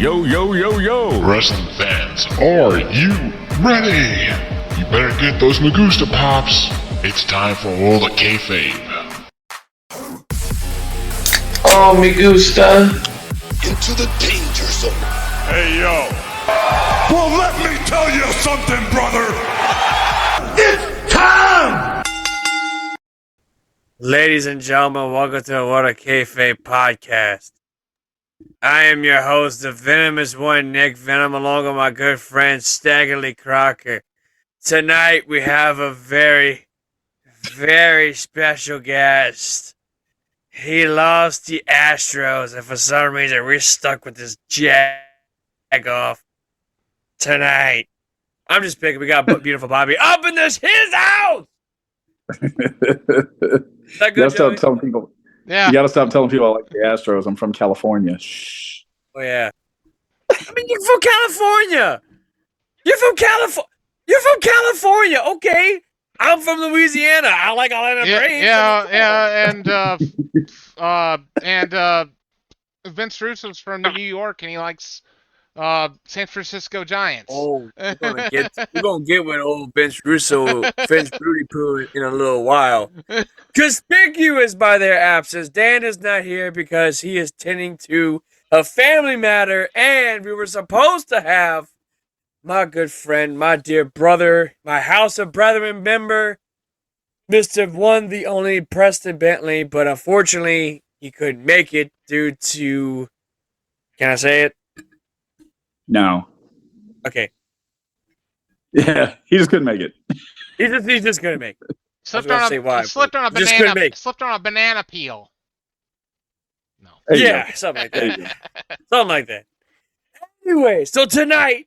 Yo, yo, yo, yo! Wrestling fans, are you ready? You better get those Magusta pops. It's time for all the Kayfabe. Oh, me gusta. Into the danger zone. Hey, yo. Well, let me tell you something, brother. It's time! Ladies and gentlemen, welcome to What a Kayfabe podcast. I am your host, the venomous one, Nick Venom, along with my good friend, Staggerly Crocker. Tonight, we have a very, very special guest. He lost the Astros, and for some reason, we're stuck with this jag-off tonight. I'm just picking. We got beautiful Bobby up in his house! Is that good, Stop telling people. Yeah. You got to stop telling people I like the Astros. I'm from California. Shh. Oh, yeah. I mean, you're from California. You're from California, okay? I'm from Louisiana. I like Atlanta Braves. And Vince Russo's from New York, and he likes San Francisco Giants. Oh, we're gonna get with old Vince Russo, Vince Rudy Poo in a little while. Conspicuous by their absence, Dan is not here because he is tending to a family matter, and we were supposed to have my good friend, my dear brother, my House of Brethren member, Mr. One, the only Preston Bentley, but unfortunately, he couldn't make it due to, can I say it? No. Okay. Yeah, he just couldn't make it. He's just gonna make it. Slipped on a banana peel. No. Yeah, something like that. Something like that. Anyway, so tonight,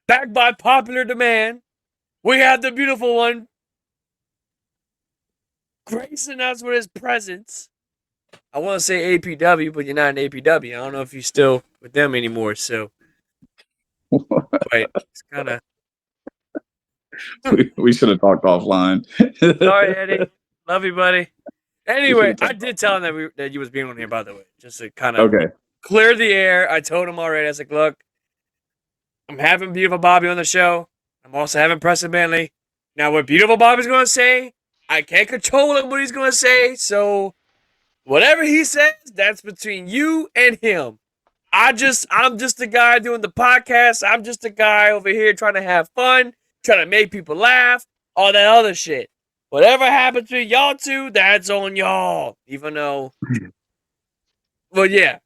back by popular demand, we have the beautiful one gracing us with his presence. I want to say APW, but you're not an APW. I don't know if you're still with them anymore, so. Wait, it's kind of. We should have talked offline. Sorry, Eddie. Love you, buddy. Anyway, I did tell him that you was being on here, by the way, just to kind of clear the air. I told him already. I was like, look, I'm having Beautiful Bobby on the show. I'm also having Preston Bentley. Now, what Beautiful Bobby's going to say, I can't control him what he's going to say, so whatever he says, that's between you and him. I'm just the guy doing the podcast. I'm just the guy over here trying to have fun, trying to make people laugh, all that other shit. Whatever happened to y'all two, that's on y'all. Even though, well, yeah,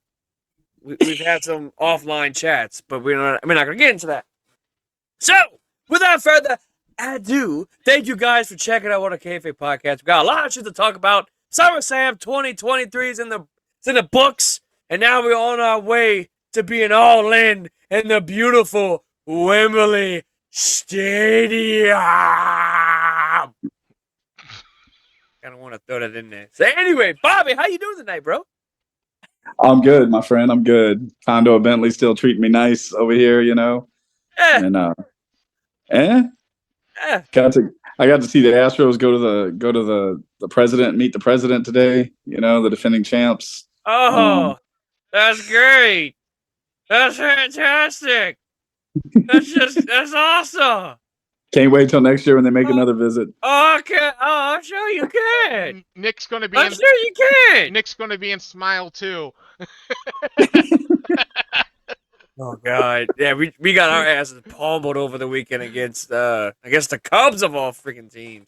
we've had some offline chats, but we're not going to get into that. So, without further ado, thank you guys for checking out What a Kayfabe podcast. We got a lot of shit to talk about. SummerSlam 2023 is in the books, and now we're on our way to being all in the beautiful Wembley Stadium. I don't want to throw that in there. So anyway, Bobby, how you doing tonight, bro? I'm good, my friend. I'm good. Condo Bentley still treating me nice over here, you know. And I got to see the Astros go to the president, meet the president today. You know, the defending champs. Oh, that's great. That's fantastic. That's awesome. Can't wait till next year when they make another visit. Oh, okay. Oh, I'm sure you can. Nick's going to be. I'm sure you can. Nick's going to be in Smile too. Oh God, yeah, we got our asses pummeled over the weekend against I guess the Cubs of all freaking teams.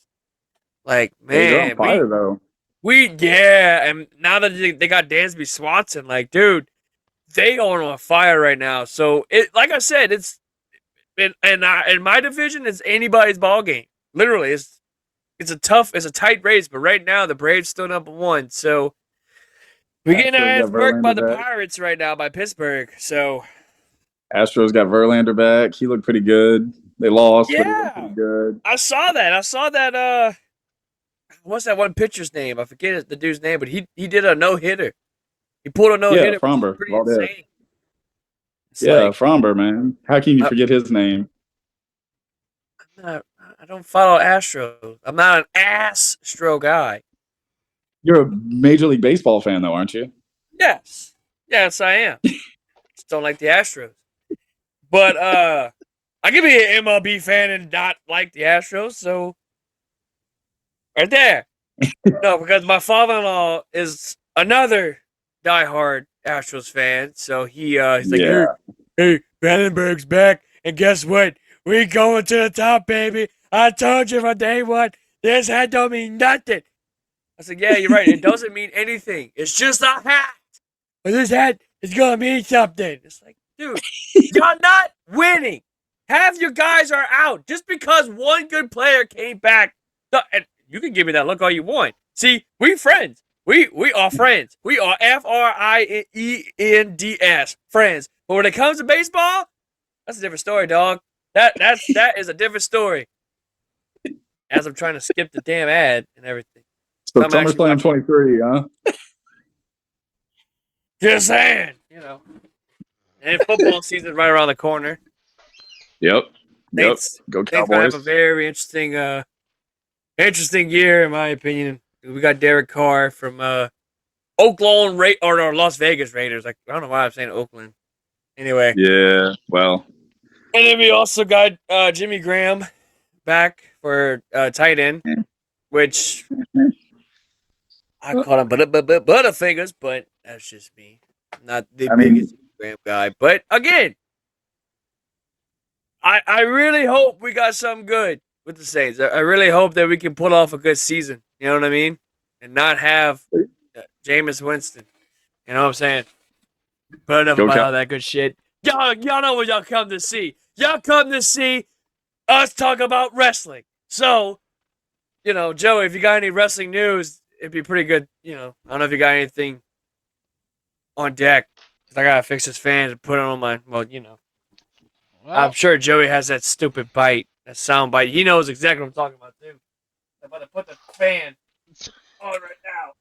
Like, man, they're on fire though. And now that they got Dansby Swanson, like, dude, they are on fire right now. So like I said, it's in my division, it's anybody's ball game. Literally, it's a tight race, but right now the Braves still number one. So we're getting our ass worked by the Pirates right now, by Pittsburgh. So Astros got Verlander back. He looked pretty good. They lost, but he looked pretty good. I saw that. What's that one pitcher's name? I forget the dude's name, but he did a no-hitter. He pulled a no-hitter. Yeah, Fromber. Pretty insane. Fromber, man. How can you forget his name? I don't follow Astros. I'm not an Astro guy. You're a Major League Baseball fan, though, aren't you? Yes, I am. Just don't like the Astros. But I can be an MLB fan and not like the Astros, so right there. No, because my father-in-law is another diehard Astros fan, so he's like, hey, Vandenberg's back, and guess what? We going to the top, baby. I told you from day one, this hat don't mean nothing. I said, yeah, you're right. It doesn't mean anything. It's just a hat. But this hat is going to mean something. It's like, dude, you're not winning. Half your guys are out. Just because one good player came back. And you can give me that look all you want. See, we friends. We are friends. We are FRIENDS, friends. But when it comes to baseball, that's a different story, dog. That is a different story. As I'm trying to skip the damn ad and everything. So SummerSlam 23, huh? Just saying, you know. And football season right around the corner. Yep. Saints, Go Saints Cowboys. have a very interesting year, in my opinion. We got Derek Carr from Oakland or Las Vegas Raiders. Like, I don't know why I'm saying Oakland. Anyway. Yeah, well. And then we also got Jimmy Graham back for tight end, which I call him Butterfingers, but that's just me. Not the biggest Graham guy. But again, I really hope we got something good with the Saints. I really hope that we can pull off a good season. You know what I mean? And not have Jameis Winston. You know what I'm saying? But enough about all that good shit. Y'all know what y'all come to see. Y'all come to see us talk about wrestling. So, you know, Joey, if you got any wrestling news, it'd be pretty good. You know, I don't know if you got anything on deck. Cause I gotta fix this fan and put it on my. Well, you know, I'm sure Joey has that stupid bite, that sound bite. He knows exactly what I'm talking about too. I'm about to put the fan on right now.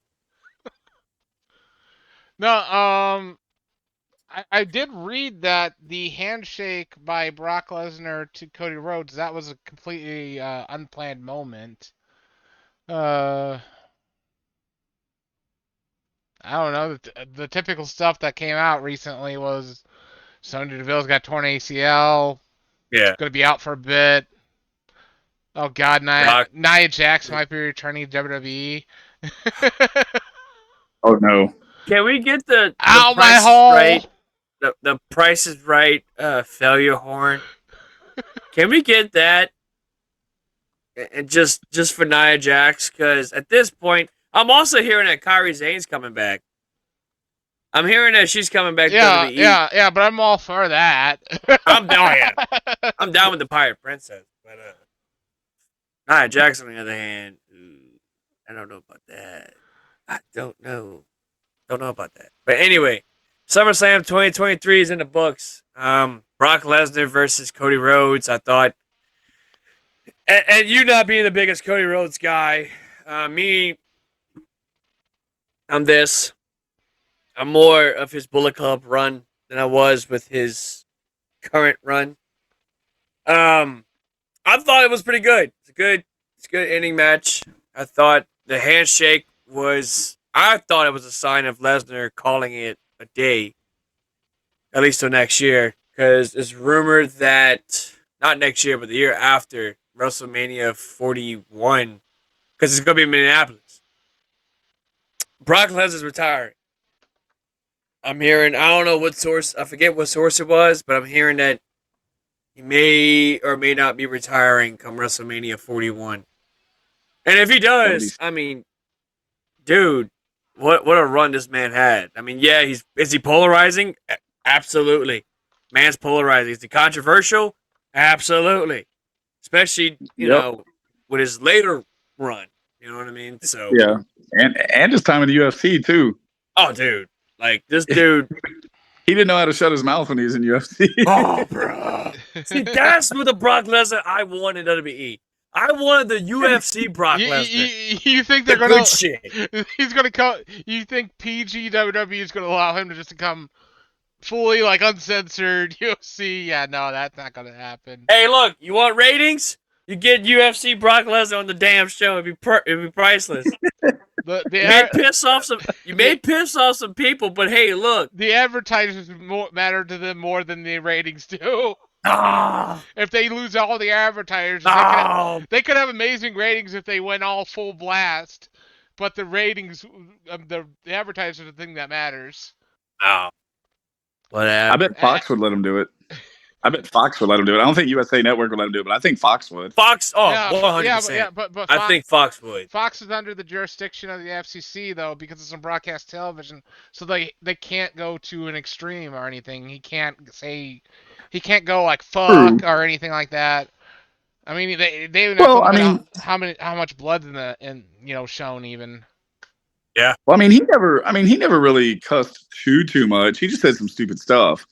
No, I did read that the handshake by Brock Lesnar to Cody Rhodes, that was a completely unplanned moment. I don't know. The typical stuff that came out recently was Sonya Deville's got torn ACL. Yeah. Going to be out for a bit. Oh, God. Nia Jax might be returning to WWE. Oh, no. Can we get the Ow, Price my hole! Right? The Price is Right failure horn. Can we get that? And just for Nia Jax? Because at this point, I'm also hearing that Kairi Zane's coming back. I'm hearing that she's coming back to WWE. Yeah, but I'm all for that. I'm down with the Pirate Princess. But Nia Jax, on the other hand, I don't know about that. I don't know. Don't know about that. But anyway, SummerSlam 2023 is in the books. Brock Lesnar versus Cody Rhodes. I thought, and you not being the biggest Cody Rhodes guy, I'm more of his Bullet Club run than I was with his current run. I thought it was pretty good. It's a good ending match. I thought the handshake I thought it was a sign of Lesnar calling it a day, at least till next year, because it's rumored that, not next year, but the year after, WrestleMania 41, because it's going to be in Minneapolis, Brock Lesnar's retiring. I'm hearing, I don't know what source, I forget what source it was, but I'm hearing that he may or may not be retiring come WrestleMania 41. And if he does, I mean, dude, what a run this man had. I mean, yeah, is he polarizing? Absolutely. Man's polarizing. Is he controversial? Absolutely. Especially, you know, with his later run. You know what I mean? So yeah. And his time in the UFC too. Oh, dude. Like, this dude, he didn't know how to shut his mouth when he was in UFC. Oh, bro. See, that's what the Brock Lesnar I wanted WWE. I wanted the UFC Brock Lesnar. You think they're gonna? Good shit. He's gonna come. You think PG WWE is gonna allow him to just come fully like uncensored UFC? Yeah, no, that's not gonna happen. Hey, look, you want ratings? You get UFC Brock Lesnar on the damn show. It'd be priceless. You may piss off some people, but hey, look. The advertisers matter to them more than the ratings do. Ah. If they lose all the advertisers, they could have amazing ratings if they went all full blast. But the ratings, the advertisers are the thing that matters. Oh. Whatever. I bet Fox would let them do it. I don't think USA Network would let them do it, but I think Fox would. Fox, 100%. But I think Fox would. Fox is under the jurisdiction of the FCC, though, because it's on broadcast television, so they can't go to an extreme or anything. He can't go like fuck or anything like that. I mean, they even how much blood's in shown even. Yeah. Well, he never really cussed too much. He just said some stupid stuff.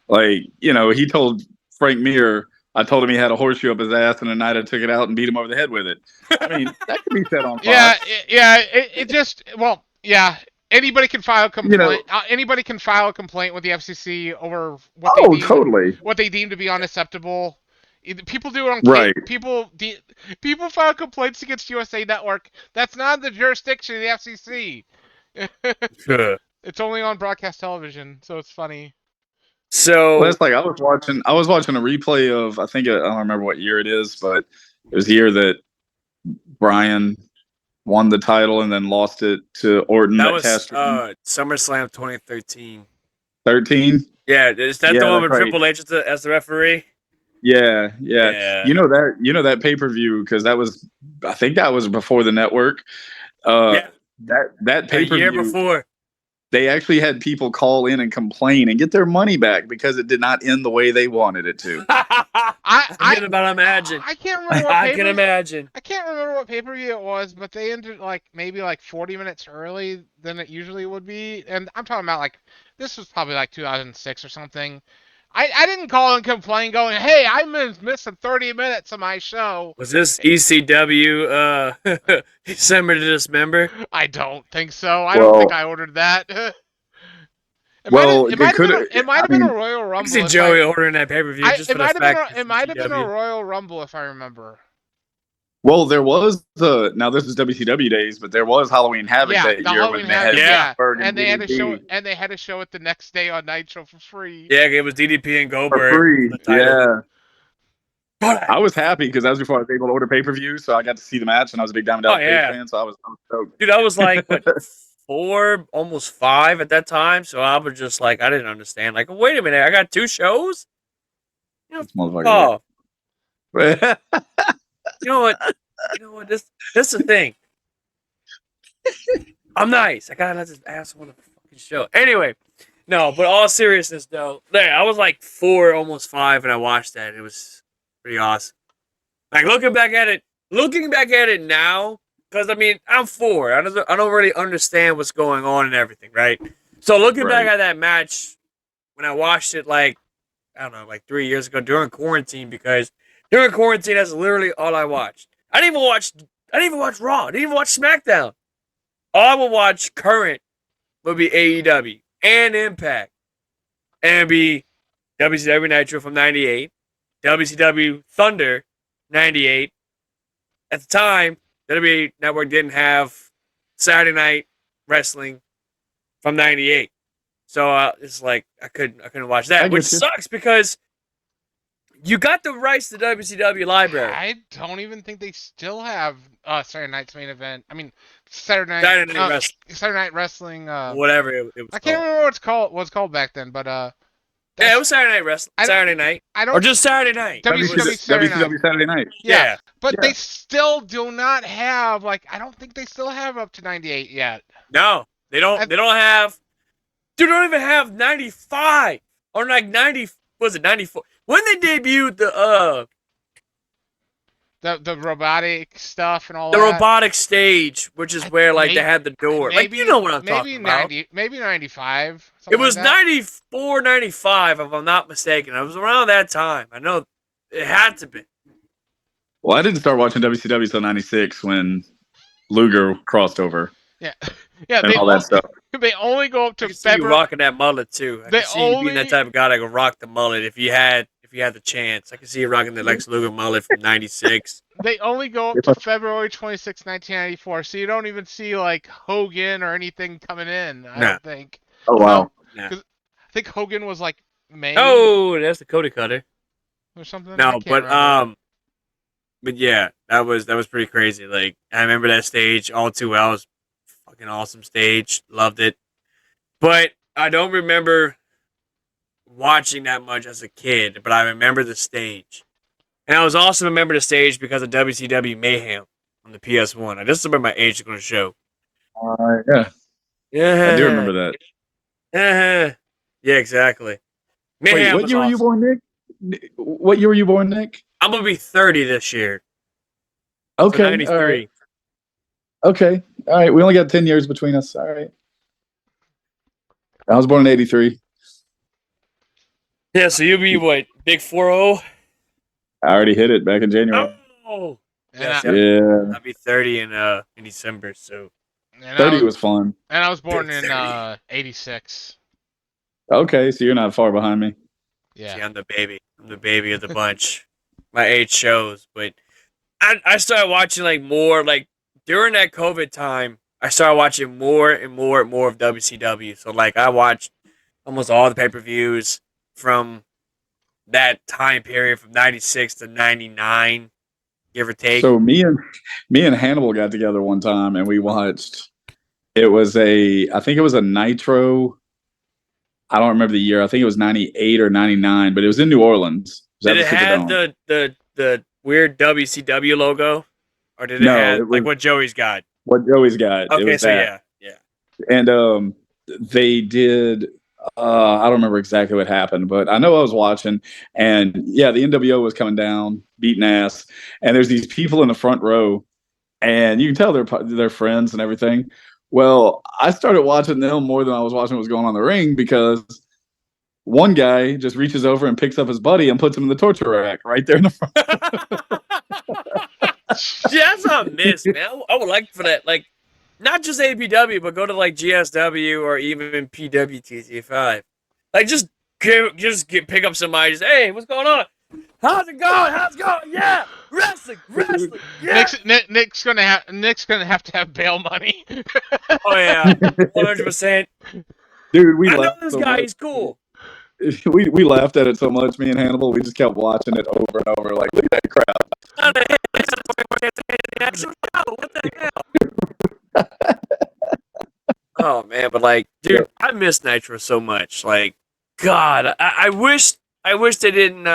Like, he told Frank Mir, I told him he had a horseshoe up his ass, and the night I took it out and beat him over the head with it. That could be said on Fox. Anybody can file a complaint. Anybody can file a complaint with the FCC over what they deem to be unacceptable. People do it on people file complaints against USA Network. That's not the jurisdiction of the FCC. It's only on broadcast television, so it's funny. So it's like I was watching a replay of, I don't remember what year it is, but it was the year that Bryan won the title and then lost it to Orton. That was SummerSlam 2013. 13? Yeah, is that the one with Triple H as the referee? Yeah. You know that pay-per-view, because I think that was before the network. That pay-per-view, a year before. They actually had people call in and complain and get their money back because it did not end the way they wanted it to. I can imagine. I can't remember. I can imagine. I can't remember what pay-per-view it was, but they ended maybe 40 minutes early than it usually would be. And I'm talking about this was probably 2006 or something. I didn't call and complain going, hey, I missing 30 minutes of my show. Was this ECW December to Dismember? I don't think so. I don't think I ordered that. It might have been a Royal Rumble. I see Joey ordering that pay-per-view just for the fact. It might have been a Royal Rumble if I remember. Well, there was now this is WCW days, but there was Halloween Havoc that year when they had and they had to show it the next day on Nitro for free. Yeah, it was DDP and Goldberg for free. Yeah. I was happy because that was before I was able to order pay-per-view, so I got to see the match, and I was a big Diamond Dallas Page fan, so I was stoked. Dude, I was 4, almost 5 at that time, so I was just I didn't understand. Wait a minute, I got 2 shows? You know what? This is the thing. I'm nice. I gotta let this asshole on the fucking show. Anyway, no, but all seriousness though, I was 4, almost 5, and I watched that. It was pretty awesome. Looking back at it now, because I'm 4. I don't really understand what's going on and everything, right? So looking back at that match when I watched it, I don't know, 3 years ago during quarantine, because during quarantine, that's literally all I watched. I didn't even watch Raw. I didn't even watch SmackDown. All I would watch current would be AEW and Impact. And it'd be WCW Nitro from 98, WCW Thunder 98. At the time, WWE Network didn't have Saturday Night Wrestling from 98. So it's I couldn't watch that, which sucks because you got the rights to WCW library. I don't even think they still have Saturday Night's Main Event. Saturday Night Wrestling. Whatever it was. I can't remember what it's called back then, but it was Saturday Night Wrestling. Saturday Night, or just Saturday Night. WCW Saturday Night. Yeah, but they still do not have I don't think they still have up to 98 yet. No, they don't. They don't have. Dude, they don't even have 95 or 90. Was it 94? When they debuted the robotic stuff and all that. The robotic stage, which is where they had the door. You know what I'm talking about. Maybe 95. It was 94, 95, if I'm not mistaken. It was around that time. I know it had to be. Well, I didn't start watching WCW until 96 when Luger crossed over. Yeah. And all that stuff. They only go up to February. You rocking that mullet too. I can see you being that type of guy that could rock the mullet if you had he had the chance. I can see you rocking the Lex Luger mullet from '96. They only go up to February 26, 1994, so you don't even see like Hogan or anything coming in. I don't think. Oh wow. I think Hogan was like May. Oh, that's the Cody Cutter or something. No, but yeah, that was pretty crazy. Like I remember that stage all too well. It was a fucking awesome stage. Loved it. But I don't remember watching that much as a kid, but I remember the stage. And I was also remember the stage because of WCW Mayhem on the PS1. I just remember my age is going to show. Yeah. I do remember that. Yeah, exactly. Mayhem. Wait, what year were you born, Nick? What year were you born, Nick? I'm going to be 30 this year. Okay. So 93. All right. Okay. All right. We only got 10 years between us. All right. I was born in 83. Yeah, so you'll be what? Big 4-0? I already hit it back in January. Oh! Yeah. I'll be 30 in December, so. 30 was fun. And I was born in 86. Okay, so you're not far behind me. Yeah. See, I'm the baby. I'm the baby of the bunch. My age shows, but I started watching like more like during that COVID time. I started watching more and more and more of WCW. So like I watched almost all the pay-per-views from that time period from 96 to 99, give or take. So me and Hannibal got together one time and we watched. I think it was a Nitro. I don't remember the year. I think it was 98 or 99, but it was in New Orleans. Did it have the weird WCW logo, or did it have like what Joey's got? What Joey's got. Okay, so yeah. And they did. I don't remember exactly what happened, but I know I was watching, and yeah, the NWO was coming down, beating ass, and there's these people in the front row, and you can tell they're friends and everything. Well, I started watching them more than I was watching what was going on in the ring because one guy just reaches over and picks up his buddy and puts him in the torture rack right there in the front. Yeah, that's what I miss, man. I would like for that, like, not just APW, but go to like GSW or even PWTC5. Like, just pick up somebody. Just, hey, what's going on? How's it going? Yeah, wrestling. Yeah. Nick's gonna have to have bail money. Oh yeah, 100%. Dude, I know this guy. He's cool. We laughed at it so much, me and Hannibal. We just kept watching it over and over. Like, look at that crowd. What the hell? Oh man, but like, dude, I miss Nitro so much. Like, God, I wish they didn't.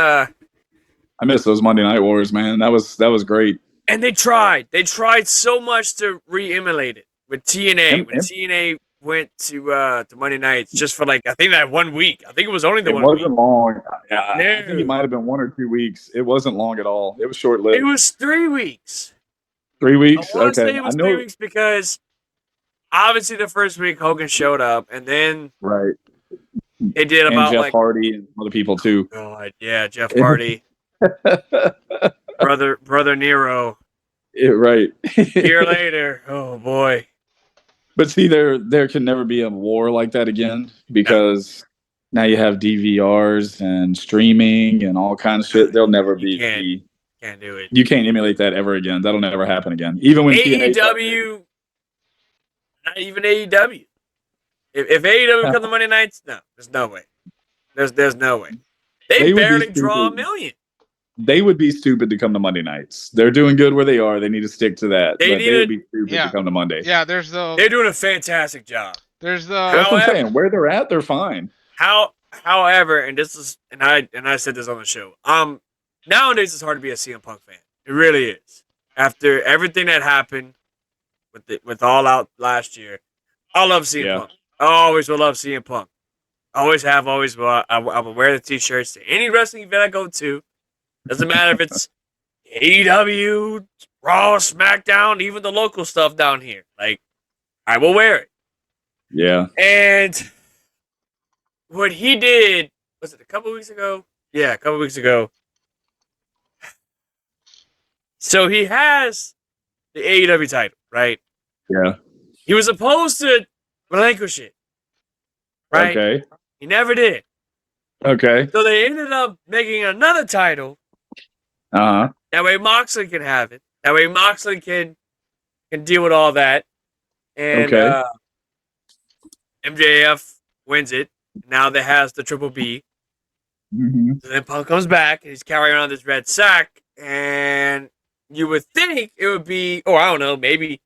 I miss those Monday Night Wars, man. That was great. And they tried so much to re-emulate it with TNA. When TNA went to Monday nights just for like I think that 1 week. I think it was only the 1 week. It wasn't long. I think it might have been 1 or 2 weeks. It wasn't long at all. It was short-lived. It was 3 weeks. 3 weeks? I want to say it was 3 weeks because obviously the first week Hogan showed up, and then they did about Jeff Hardy and other people too. Oh God, yeah, Jeff Hardy, brother Nero. Right. Year later, oh boy. But see, there can never be a war like that again because now you have DVRs and streaming and all kinds of shit. There'll never be. Can't do it. You can't emulate that ever again. That'll never happen again. Even when AEW, not even AEW. If AEW come to Monday nights, no, there's no way. There's no way. They barely draw 1 million. They would be stupid to come to Monday nights. They're doing good where they are. They need to stick to that. They would be stupid to come to Monday. Yeah, they're doing a fantastic job. That's what I'm saying. Where they're at, they're fine. However, and this is I said this on the show. Nowadays it's hard to be a CM Punk fan. It really is. After everything that happened with All Out last year, I love CM Punk. I always will love CM Punk. Always have, always will. I will wear the t-shirts to any wrestling event I go to. Doesn't matter if it's AEW, Raw, SmackDown, even the local stuff down here. Like, I will wear it. Yeah. And what he did, was it a couple weeks ago? Yeah, a couple weeks ago. So he has the AEW title, right? Yeah. He was supposed to relinquish it, right? Okay. He never did. Okay. So they ended up making another title. Uh-huh. That way Moxley can have it. That way Moxley can deal with all that. And MJF wins it. Now they has the Triple B. Mm-hmm. So then Punk comes back and he's carrying around this red sack. And you would think it would be, or I don't know, maybe.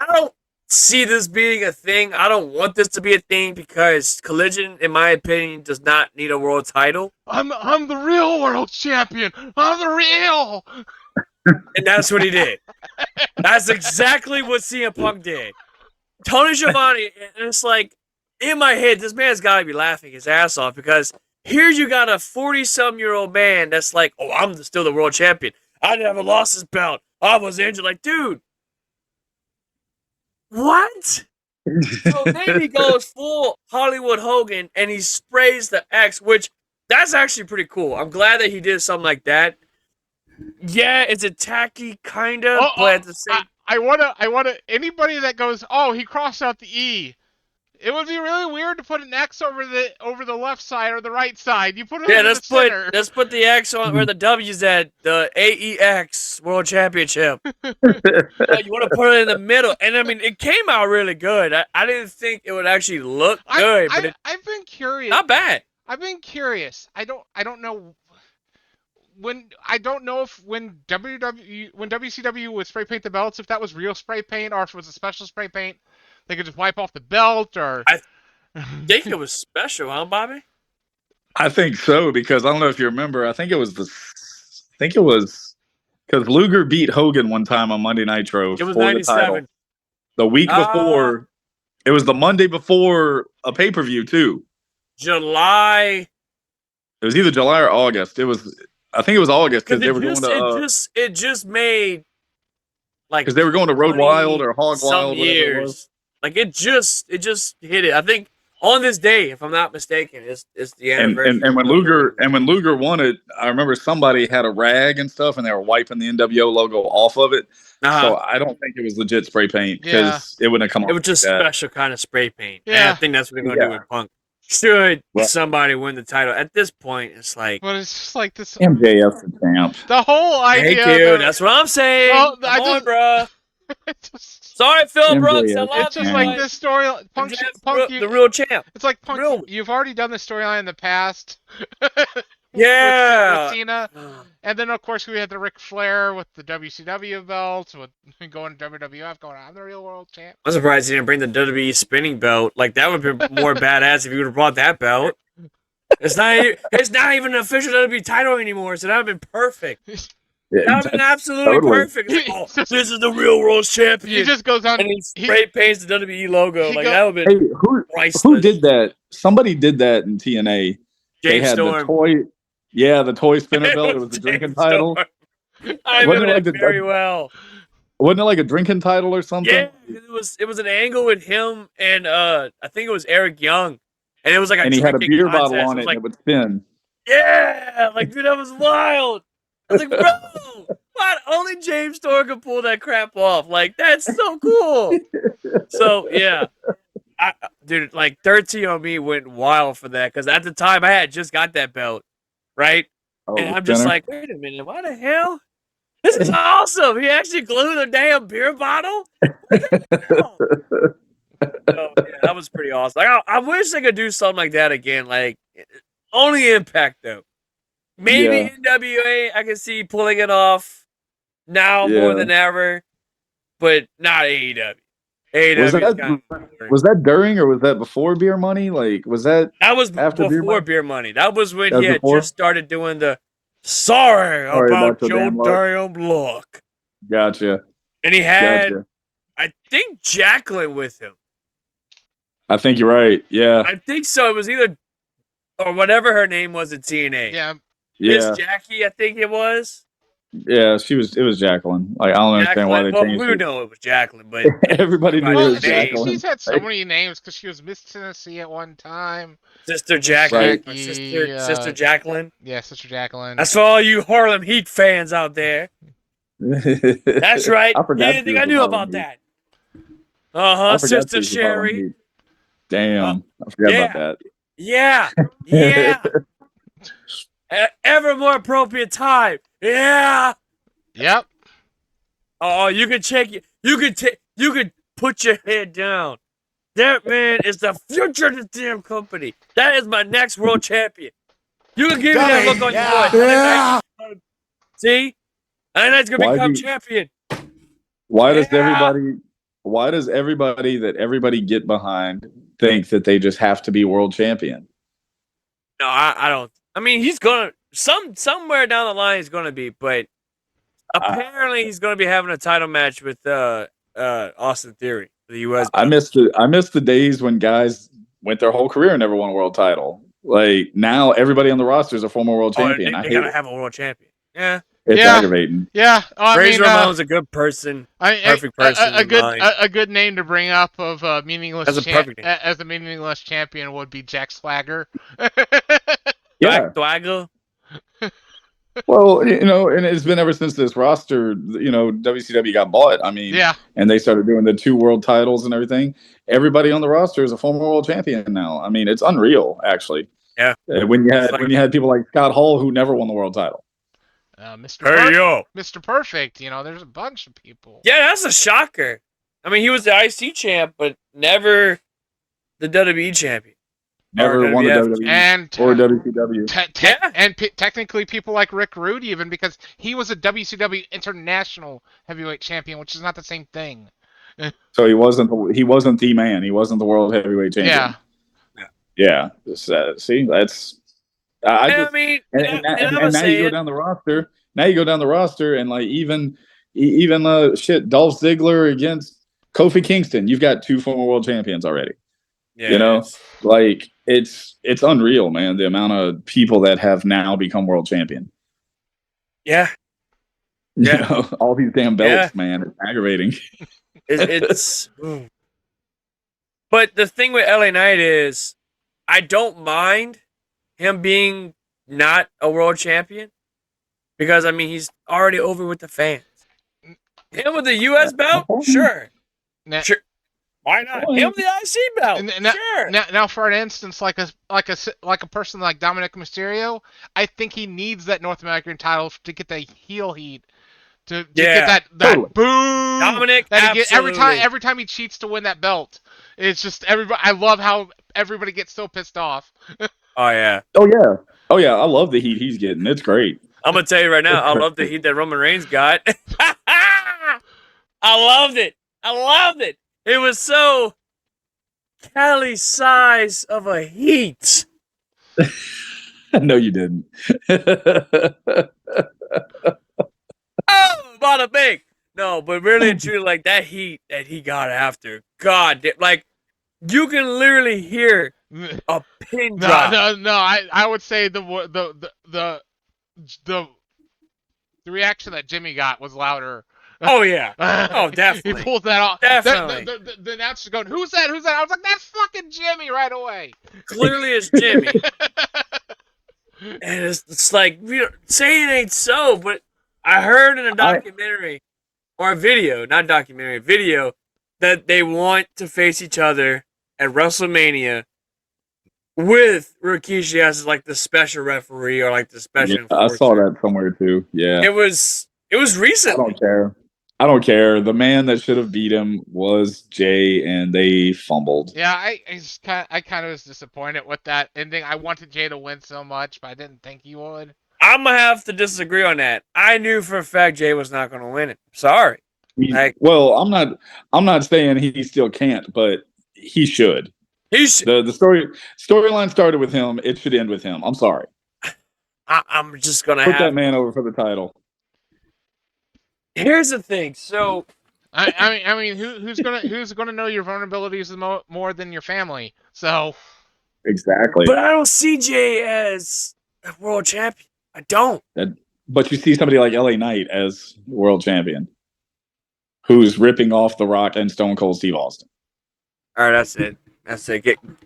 I don't see this being a thing. I don't want this to be a thing because Collision, in my opinion, does not need a world title. I'm the real world champion. I'm the real. And that's what he did. That's exactly what CM Punk did. Tony Schiavone, and it's like, in my head, this man's got to be laughing his ass off because here you got a 40-some-year-old man that's like, oh, I'm still the world champion. I never lost this belt. I was injured. Like, dude, what? So then he goes full Hollywood Hogan and he sprays the X, which that's actually pretty cool. I'm glad that he did something like that. Yeah, it's a tacky kind of, but at the same, I wanna anybody that goes, oh, he crossed out the E. It would be really weird to put an X over the left side or the right side. You put it in the center. Let's put the X on where the W's at, the AEX World Championship. You want to put it in the middle, and I mean, it came out really good. I didn't think it would actually look good, but I've been curious. Not bad. I've been curious. I don't know. I don't know if when WCW would spray paint the belts, if that was real spray paint or if it was a special spray paint, they could just wipe off the belt. Or I think it was special, huh, Bobby? I think so because I don't know if you remember. I think it was because Luger beat Hogan one time on Monday Nitro it was for 97. the title. The week before, it was the Monday before a pay-per-view too. July. It was either July or August. I think it was August because they were going to. It just made like because they were going to Road Wild or Hog Wild. Years. Whatever it was. Like it just hit it. I think on this day, if I'm not mistaken, it's the anniversary. And when Luger won it, I remember somebody had a rag and stuff, and they were wiping the NWO logo off of it. So I don't think it was legit spray paint because it wouldn't have come off. It was just like special kind of spray paint. Yeah. And I think that's what they're gonna do with Punk. Should somebody win the title at this point? It's like, but it's just like this. MJF's the champ. The whole idea. Thank you. That's what I'm saying. Well, Come on, bro. Sorry, Phil Brooks. It's just like this story. Punk, the real champ. It's like Punk. You've already done the storyline in the past. Yeah. With Cena. And then, of course, we had the Ric Flair with the WCW belt, with going to WWF, going, I'm the real world champ. I'm surprised he didn't bring the WWE spinning belt. Like, that would have been more badass if he would have brought that belt. It's not even an official WWE title anymore, so that would have been perfect. That would have been absolutely perfect. Like, oh, this is the real world champion. He just goes on. And he spray paints the WWE logo. Like, that would have been priceless. Who did that? Somebody did that in TNA. They had Storm. the toy. Yeah, the toy spinner belt. It was the drinking title. I remember that very well. Wasn't it like a drinking title or something? Yeah, it was an angle with him and I think it was Eric Young, and it was like and he had a beer bottle on it, and it would spin. Yeah, like dude, that was wild. I was like, bro, what? Only James Storm could pull that crap off. Like that's so cool. So yeah. Dude, like 13 on me went wild for that because at the time I had just got that belt, right? And I'm just like, wait a minute, why the hell? This is awesome. He actually glued a damn beer bottle. So, yeah, that was pretty awesome. Like, I wish they could do something like that again. Like, only Impact though. Maybe NWA, I can see pulling it off more than ever, but not AEW. Was that during or was that before Beer Money? Like, was that was after before Beer Money? That was when he had just started doing the sorry about your damn luck. Gotcha. And he had, I think, Jacqueline with him. I think you're right. Yeah. I think so. It was either, or whatever her name was in TNA. Yeah. Miss Jackie, I think it was. Yeah, it was Jacqueline. Like, I don't understand why they changed it. We know it was Jacqueline, but everybody knew it was Jacqueline. She's had so many names because she was Miss Tennessee at one time. Sister Jacqueline. Sister Jacqueline. Yeah, Sister Jacqueline. That's for all you Harlem Heat fans out there. That's right. I forgot. You didn't think I knew about that. Uh-huh. Sister Sherry. Damn. I forgot about that. Yeah. Yeah. Ever more appropriate time. Yeah. Yep. Oh, you can check it. You could put your head down. That man is the future of the damn company. That is my next world champion. You can give me that look on your face. See? And that's gonna become champion. Why does everybody that everybody get behind think that they just have to be world champion? No, I don't. I mean, he's gonna somewhere down the line he's gonna be, but apparently he's gonna be having a title match with Austin Theory for the US. I miss the days when guys went their whole career and never won a world title. Like now, everybody on the roster is a former world champion. They gotta have a world champion. Yeah. It's aggravating. Yeah, Razor Ramon's a good person, perfect person. A good name to bring up of meaningless as a meaningless champion would be Jack Swagger. Yeah, Swagger. Well, and it's been ever since this roster, WCW got bought. I mean, and they started doing the 2 world titles and everything. Everybody on the roster is a former world champion now. I mean, it's unreal, actually. Yeah. When you had people like Scott Hall who never won the world title. Mr. Perfect, there's a bunch of people. Yeah, that's a shocker. I mean, he was the IC champ, but never the WWE champion. Never won the WWE or WCW. And technically people like Rick Rude even, because he was a WCW International Heavyweight Champion, which is not the same thing. So he wasn't the man. He wasn't the World Heavyweight Champion. Yeah. See, that's... now you go down the roster. Now you go down the roster, and like even Dolph Ziggler against Kofi Kingston. You've got 2 former world champions already. Yeah, like it's unreal, man. The amount of people that have now become world champion. Yeah, all these damn belts, man. It's aggravating. It's. But the thing with LA Knight is, I don't mind him being not a world champion, because I mean he's already over with the fans. Him with the US belt, sure. Why not? Him with the IC belt, sure. Now, for an instance, like a person like Dominic Mysterio, I think he needs that North American title to get the heel heat. To get that boom, Dominic, that he gets every time he cheats to win that belt. It's just everybody. I love how everybody gets so pissed off. Oh yeah. I love the heat he's getting. It's great. I'm gonna tell you right now, I love the heat that Roman Reigns got. I loved it. It was so Cali size of a heat. No, you didn't. Oh, bada bing. No, but really and truly, like that heat that he got after, God, like you can literally hear a pin drop. No. I would say the reaction that Jimmy got was louder. Oh yeah. Oh, definitely. He pulled that off. Definitely. The announcer's going, "Who's that? Who's that?" I was like, "That's fucking Jimmy!" right away. Clearly, it's Jimmy. And it's like, say it ain't so, but I heard in a documentary or a video, not documentary, video, that they want to face each other at WrestleMania with Rikishi as like the special referee or like the special enforcer. I saw that somewhere too. Yeah. It was recent. I don't care. The man that should have beat him was Jay, and they fumbled. Yeah, I kind of was disappointed with that ending. I wanted Jay to win so much, but I didn't think he would. I'm gonna have to disagree on that. I knew for a fact Jay was not gonna win it. Sorry. Well, I'm not saying he still can't, but he should. He should. The storyline started with him. It should end with him. I'm sorry. I'm just gonna put that man over for the title. Here's the thing. So, I mean, who's gonna know your vulnerabilities more than your family? So, exactly. But I don't see Jay as a world champion. I don't. But you see somebody like LA Knight as world champion, who's ripping off The Rock and Stone Cold Steve Austin. All right, that's it.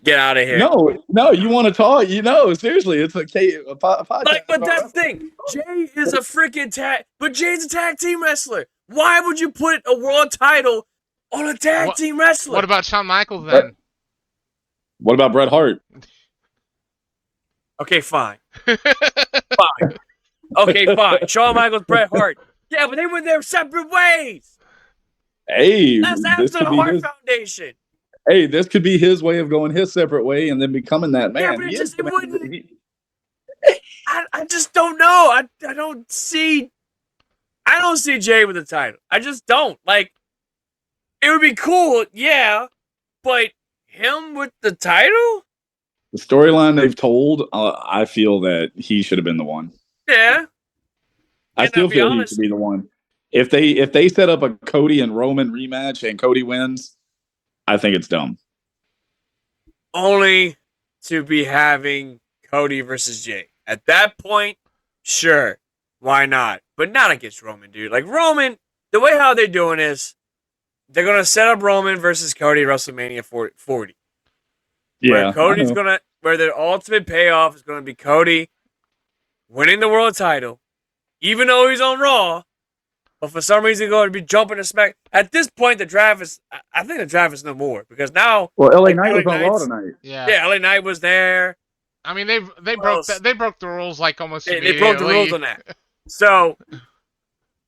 Get out of here. No, you want to talk? Seriously, it's a podcast. Like, but that's the thing. Jay is a freaking tag, but Jay's a tag team wrestler. Why would you put a world title on a tag team wrestler? What about Shawn Michaels then? What about Bret Hart? Okay, fine. Fine. Okay, fine. Shawn Michaels, Bret Hart. Yeah, but they went their separate ways. Hey, that's after the Hart Foundation. Hey, this could be his way of going his separate way and then becoming that man. Yeah, but it wouldn't. I just don't know. I don't see Jay with the title. I just don't. Like, it would be cool, yeah, but him with the title? The storyline they've told, I feel that he should have been the one. Yeah. I still feel he should be the one. If they set up a Cody and Roman rematch and Cody wins, I think it's dumb. Only to be having Cody versus Jay. At that point, sure. Why not? But not against Roman, dude. Like, Roman, the way how they're doing is they're going to set up Roman versus Cody WrestleMania 40. Yeah. Where the ultimate payoff is going to be Cody winning the world title, even though he's on Raw, but for some reason going to be jumping to Smack. At this point, I think the draft is no more because now. Well, LA Knight was on Raw tonight. Yeah, LA Knight was there. I mean, they broke the rules like almost immediately. They broke the rules on that. So,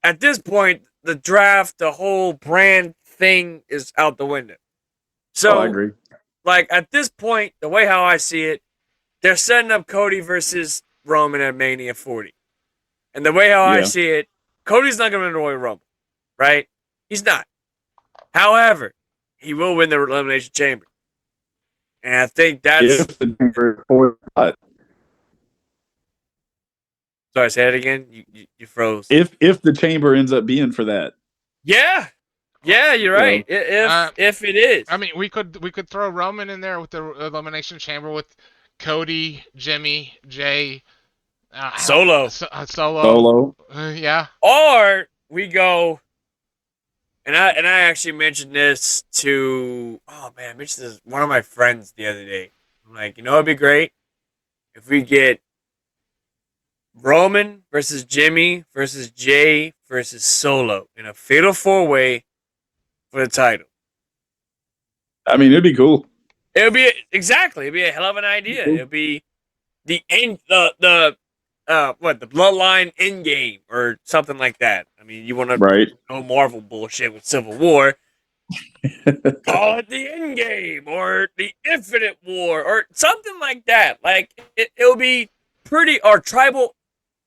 at this point, the draft, the whole brand thing is out the window. So, I agree. Like, at this point, the way how I see it, they're setting up Cody versus Roman at Mania 40. And the way how I see it, Cody's not going to win the Royal Rumble, right? He's not. However, he will win the Elimination Chamber. And I think that's... Sorry, say it again. You froze. If the chamber ends up being for that. Yeah. Yeah, you're right. If it is. I mean, we could throw Roman in there with the Elimination Chamber with Cody, Jimmy, Jay, Solo. Solo. Yeah. Or we go, and I actually mentioned this to, I mentioned this to one of my friends the other day. I'm like, it'd be great if we get Roman versus Jimmy versus Jay versus Solo in a fatal 4-way for the title. I mean, it'd be cool. It'd be a hell of an idea. It'd be the end, the Bloodline end game or something like that. I mean, you want to no Marvel bullshit with Civil War. Call it the end game or the Infinite War or something like that. Like it'll be pretty or tribal.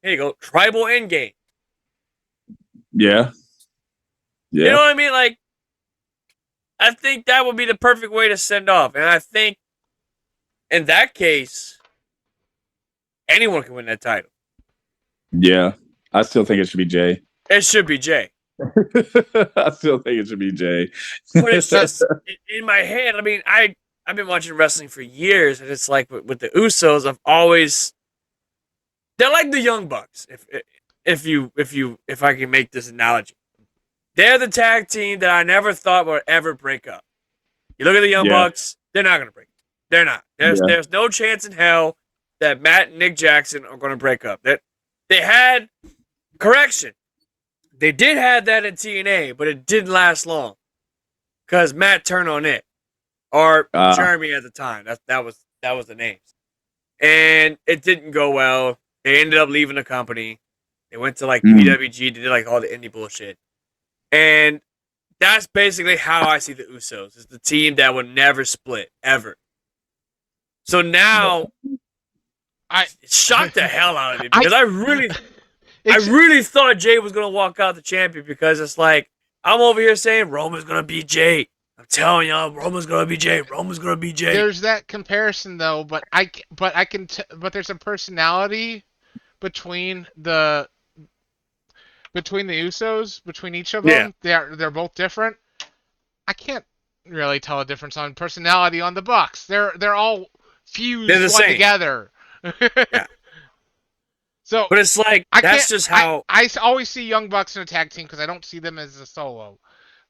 Here you go, tribal end game. Yeah. You know what I mean? Like, I think that would be the perfect way to send off. And I think in that case, anyone can win that title. Yeah. I still think it should be Jay. It should be Jay. I still think it should be Jay. But it's just in my head. I mean, I've been watching wrestling for years, and it's like with the Usos, they're like the Young Bucks. If I can make this analogy. They're the tag team that I never thought would ever break up. You look at the Young Bucks, they're not going to break up. They're not. There's no chance in hell that Matt and Nick Jackson are going to break up. They had, correction, they did have that in TNA, but it didn't last long because Matt turned on it. Or Jeremy at the time. That was the names. And it didn't go well. They ended up leaving the company. They went to like PWG, they did like all the indie bullshit. And that's basically how I see the Usos. It's the team that would never split, ever. So now, it shocked the hell out of me because I really thought Jay was going to walk out the champion because it's like, I'm over here saying Roman's going to beat Jay. I'm telling y'all, Roman's going to be Jay. Roman's going to be Jay. There's that comparison though, but there's a personality between the Usos, between each of them. They're both different. I can't really tell a difference on personality on the Bucks. They're all fused together. Yeah. So, but it's like that's just how I always see Young Bucks in a tag team because I don't see them as a solo.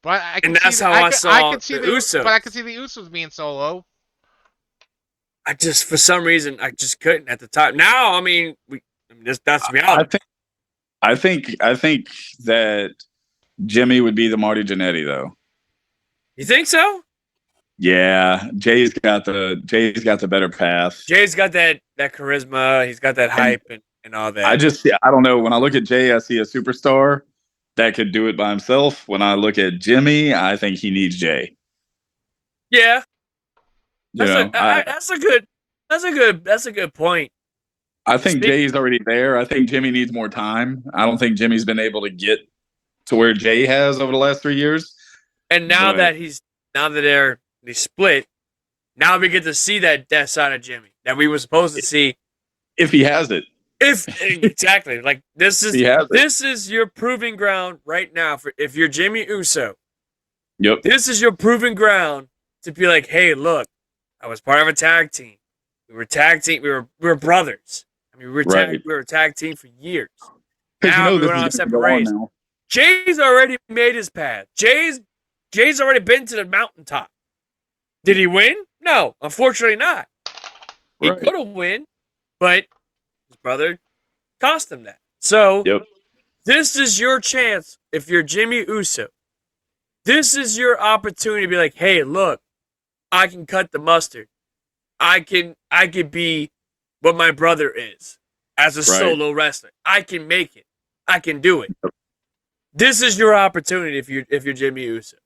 But I can that's see how I saw the Usos. But I could see the Usos being solo. I just, for some reason, I just couldn't at the time. Now, I mean, that's reality. I think that Jimmy would be the Marty Jannetty, though. You think so? Yeah, Jay's got the better path. Jay's got that charisma. He's got that hype and all that. I don't know. When I look at Jay, I see a superstar that could do it by himself. When I look at Jimmy, I think he needs Jay. Yeah, that's a good point. I think Jay's already there. I think Jimmy needs more time. I don't think Jimmy's been able to get to where Jay has over the last 3 years. And now that they're split, now we get to see that side of Jimmy that we were supposed to see. If he has it. Exactly. Like this is your proving ground right now if you're Jimmy Uso. Yep. This is your proving ground to be like, hey, look, I was part of a tag team. We were tag team. We were brothers. I mean, we were a tag team for years. Now we went on separate ways. Jay's already made his path. Jay's already been to the mountaintop. Did he win? No, unfortunately not. He could have won, but his brother cost him that. So This is your chance if you're Jimmy Uso. This is your opportunity to be like, hey, look, I can cut the mustard. I can be what my brother is as a solo wrestler. I can make it. I can do it. This is your opportunity if you're Jimmy Uso.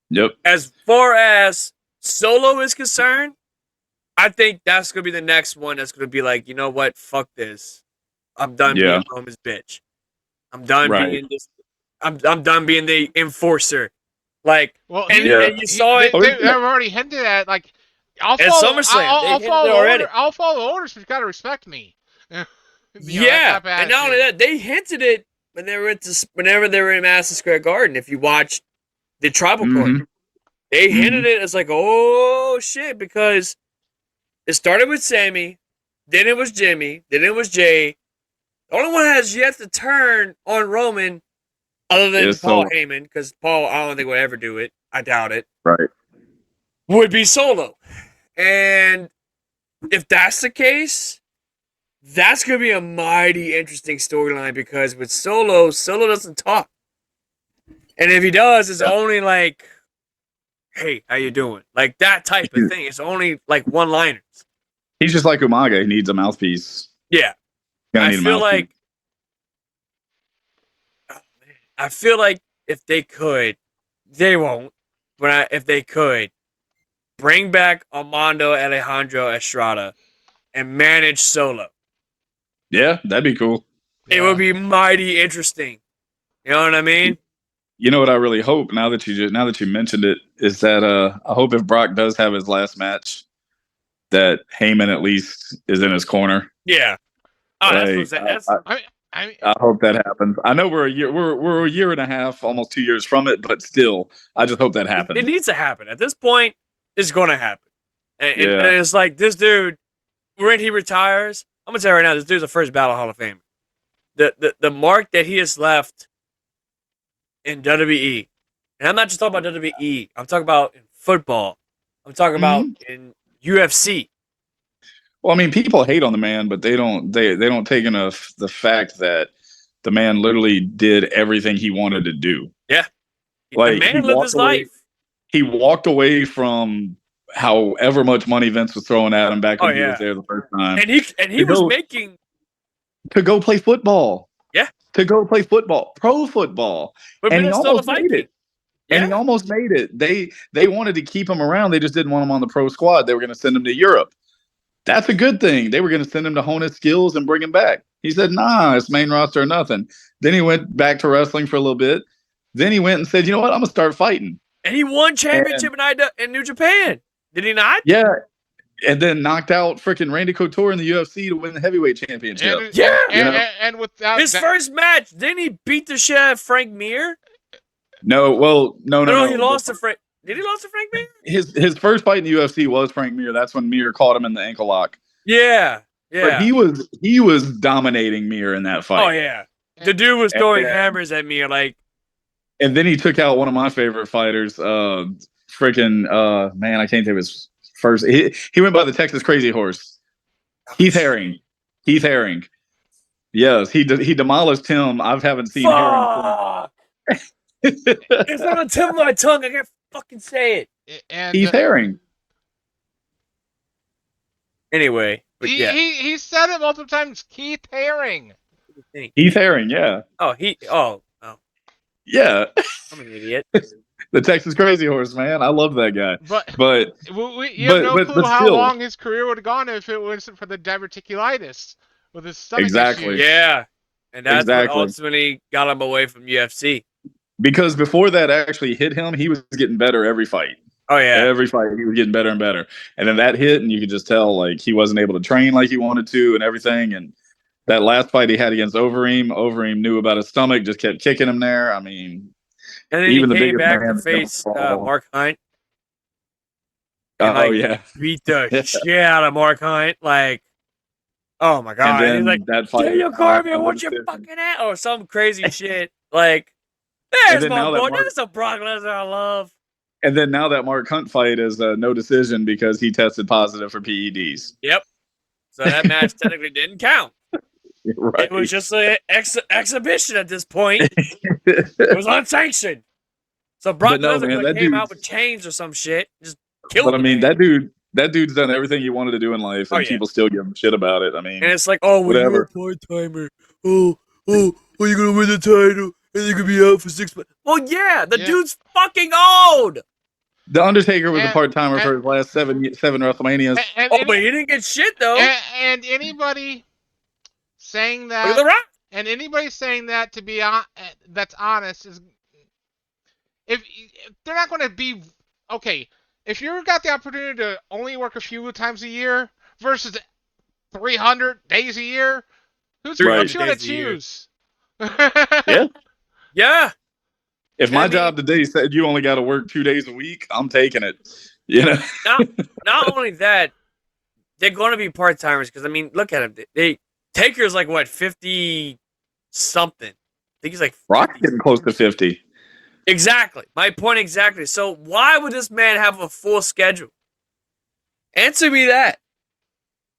Yep. As far as Solo is concerned, I think that's gonna be the next one. That's gonna be like, you know what? Fuck this. I'm done being Roman's bitch. I'm done being this. I'm done being the enforcer. Like, and you saw it. They've already hinted at like. I'll follow orders, but you gotta respect me. And not only that, they hinted it whenever they were in Madison Square Garden. If you watched the Tribal Court, they hinted it as like, oh shit, because it started with Sammy, then it was Jimmy, then it was Jay. The only one that has yet to turn on Roman, other than Paul Heyman, because Paul, I don't think would ever do it. I doubt it. Right. Would be Solo. And if that's the case, that's going to be a mighty interesting storyline because with Solo doesn't talk. And if he does, it's only like, hey, how you doing? Like that type of thing. It's only like one-liners. He's just like Umaga. He needs a mouthpiece. Yeah. I feel like if they could, they won't, but if they could, bring back Armando Alejandro Estrada and manage Solo. Yeah, that'd be cool. It would be mighty interesting. You know what I mean? You know what I really hope now that you mentioned it is that I hope if Brock does have his last match, that Heyman at least is in his corner. Yeah. Oh, I hope that happens. I know we're a year and a half, almost 2 years from it, but still, I just hope that happens. It needs to happen. At this point, it's going to happen. And it's like this dude, when he retires, I'm gonna tell you right now, this dude's a first ballot Hall of Famer. The mark that he has left in WWE, and I'm not just talking about WWE. I'm talking about in football. I'm talking about in UFC. Well, I mean, people hate on the man, but they don't take enough the fact that the man literally did everything he wanted to do. Yeah, like the man lived his life. He walked away from however much money Vince was throwing at him back when he was there the first time, and he was making to go play football. Yeah, to go play football, pro football, and he almost made it. Yeah. And he almost made it. They wanted to keep him around. They just didn't want him on the pro squad. They were going to send him to Europe. That's a good thing. They were going to send him to hone his skills and bring him back. He said, nah, it's main roster or nothing. Then he went back to wrestling for a little bit. Then he went and said, you know what? I'm going to start fighting. And he won championship in New Japan. Did he not? Yeah. And then knocked out freaking Randy Couture in the UFC to win the heavyweight championship. And without his first match, didn't he beat the shit out of Frank Mir? No. He lost to Frank. Did he lose to Frank Mir? His first fight in the UFC was Frank Mir. That's when Mir caught him in the ankle lock. Yeah. But he was dominating Mir in that fight. Oh yeah, the dude was throwing hammers at Mir like. And then he took out one of my favorite fighters. Man, I can't think of his first. He went by the Texas Crazy Horse. Heath Herring. Yes, he demolished him. I haven't seen Herring. It's on the tip of my tongue. I can't fucking say it. And Keith Haring. Anyway, but he said it multiple times. Keith Haring. Keith Haring, yeah. Oh. Yeah. I'm an idiot. The Texas Crazy Horse, man. I love that guy. But you have no clue how still, long his career would have gone if it wasn't for the diverticulitis with his stomach issues. Yeah. And that's what ultimately got him away from UFC. Because before that actually hit him, he was getting better every fight. Oh, yeah. Every fight, he was getting better and better. And then that hit, and you could just tell, like, he wasn't able to train like he wanted to and everything. And that last fight he had against Overeem knew about his stomach, just kept kicking him there. I mean, and then even he came back to face Mark Hunt. And, beat the shit out of Mark Hunt. Like, oh my god! And then he's like, that fight, Daniel Cormier, what you fucking at? Or some crazy shit. Like, there's my boy. There's a Brock Lesnar I love. And then now that Mark Hunt fight is no decision because he tested positive for PEDs. Yep. So that match technically didn't count. Right. It was just an exhibition at this point. It was unsanctioned. So Brock Lesnar came out with chains or some shit. Just killed him. But I mean, that dude's done everything he wanted to do in life, and people still give him shit about it. I mean, and it's like, oh, well, you're a part-timer. Oh, you're going to win the title, and you're going to be out for 6 months. Well, yeah, the dude's fucking old. The Undertaker was a part-timer for his last seven WrestleManias. But he didn't get shit, though. And anybody saying that, and anybody saying that to be that's honest is, if they're not going to be okay. If you got the opportunity to only work a few times a year versus 300 days a year, who's going to choose? Yeah. If my job today said you only got to work 2 days a week, I'm taking it. You know. Not only that, they're going to be part timers because I mean, look at him. Taker's like what 50 something. I think he's like 50. Brock's getting close to 50. Exactly. My point exactly. So why would this man have a full schedule? Answer me that.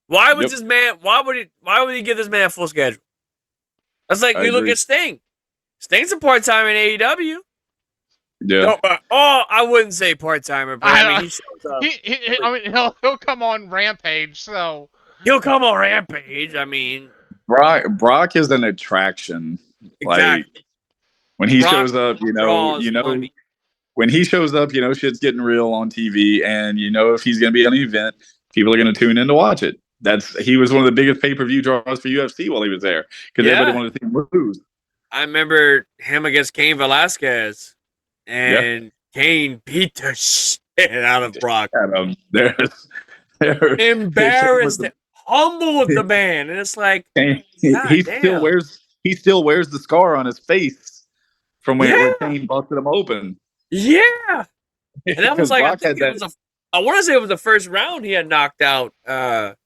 Why would this man? Why would he give this man a full schedule? That's like we look at Sting. Sting's a part timer in AEW. Yeah. No, I wouldn't say part timer, but I mean, he shows up. He'll come on Rampage, so he'll come on Rampage. I mean, Brock is an attraction. Exactly. Like when he shows up, you know, when he shows up, you know, shit's getting real on TV, and you know if he's going to be on an event, people are going to tune in to watch it. He was one of the biggest pay-per-view draws for UFC while he was there because everybody wanted to see him lose. I remember him against Cain Velasquez, and Cain beat the shit out of Brock. Embarrassed, humbled the man, and it's like he still wears the scar on his face from when Cain busted him open. Yeah, and that was like I want to say it was the first round he had knocked out. Brock.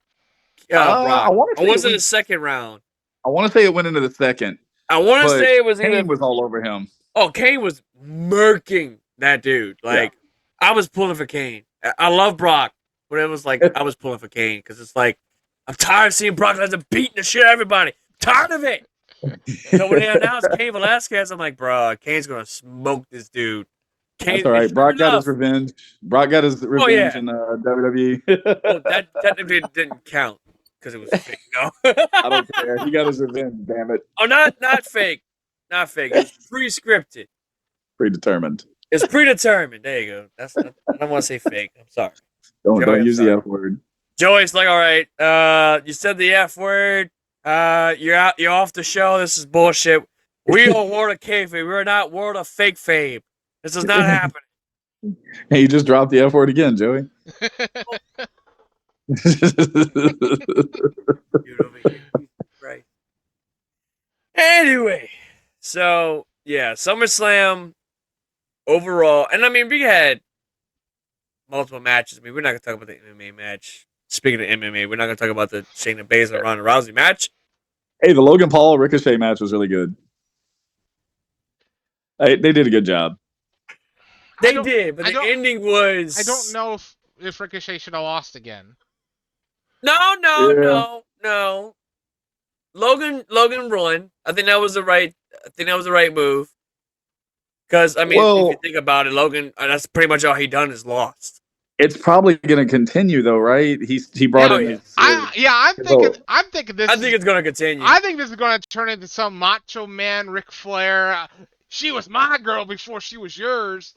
Or was it the second round? I want to say it went into the second. I want to say it was Cain was all over him. Oh, Cain was murking that dude. Like, I was pulling for Cain. I love Brock, but it was like I was pulling for Cain because it's like I'm tired of seeing Brock Lesnar beating the shit out of everybody. I'm tired of it. So when they announced Cain Velasquez, I'm like, bro, Cain's gonna smoke this dude. That's all right. Brock got his revenge. Brock got his revenge in WWE. That technically didn't count. Because it was fake, no. I don't care. He got his revenge, damn it. Oh, not fake. Not fake. It's pre-scripted. Predetermined. It's predetermined. There you go. I don't want to say fake. I'm sorry. Don't use the F word. Joey's like, all right, you said the F word. You're out. You're off the show. This is bullshit. We are world of kayfabe. We're not world of fake fabe. This is not happening. Hey, you just dropped the F word again, Joey. Right. Anyway, so yeah, SummerSlam overall, and I mean we had multiple matches. I mean we're not gonna talk about the MMA match. Speaking of MMA, we're not gonna talk about the Shayna Baszler Ronda Rousey match. Hey, the Logan Paul Ricochet match was really good. They did a good job. They did, but the ending was. I don't know if Ricochet should have lost again. No. Logan won. I think that was the right move. Because I mean, if you think about it, Logan, that's pretty much all he done is lost. It's probably going to continue though, right? He brought in his. I'm thinking this. I think it's going to continue. I think this is going to turn into some Macho Man, Ric Flair. She was my girl before she was yours.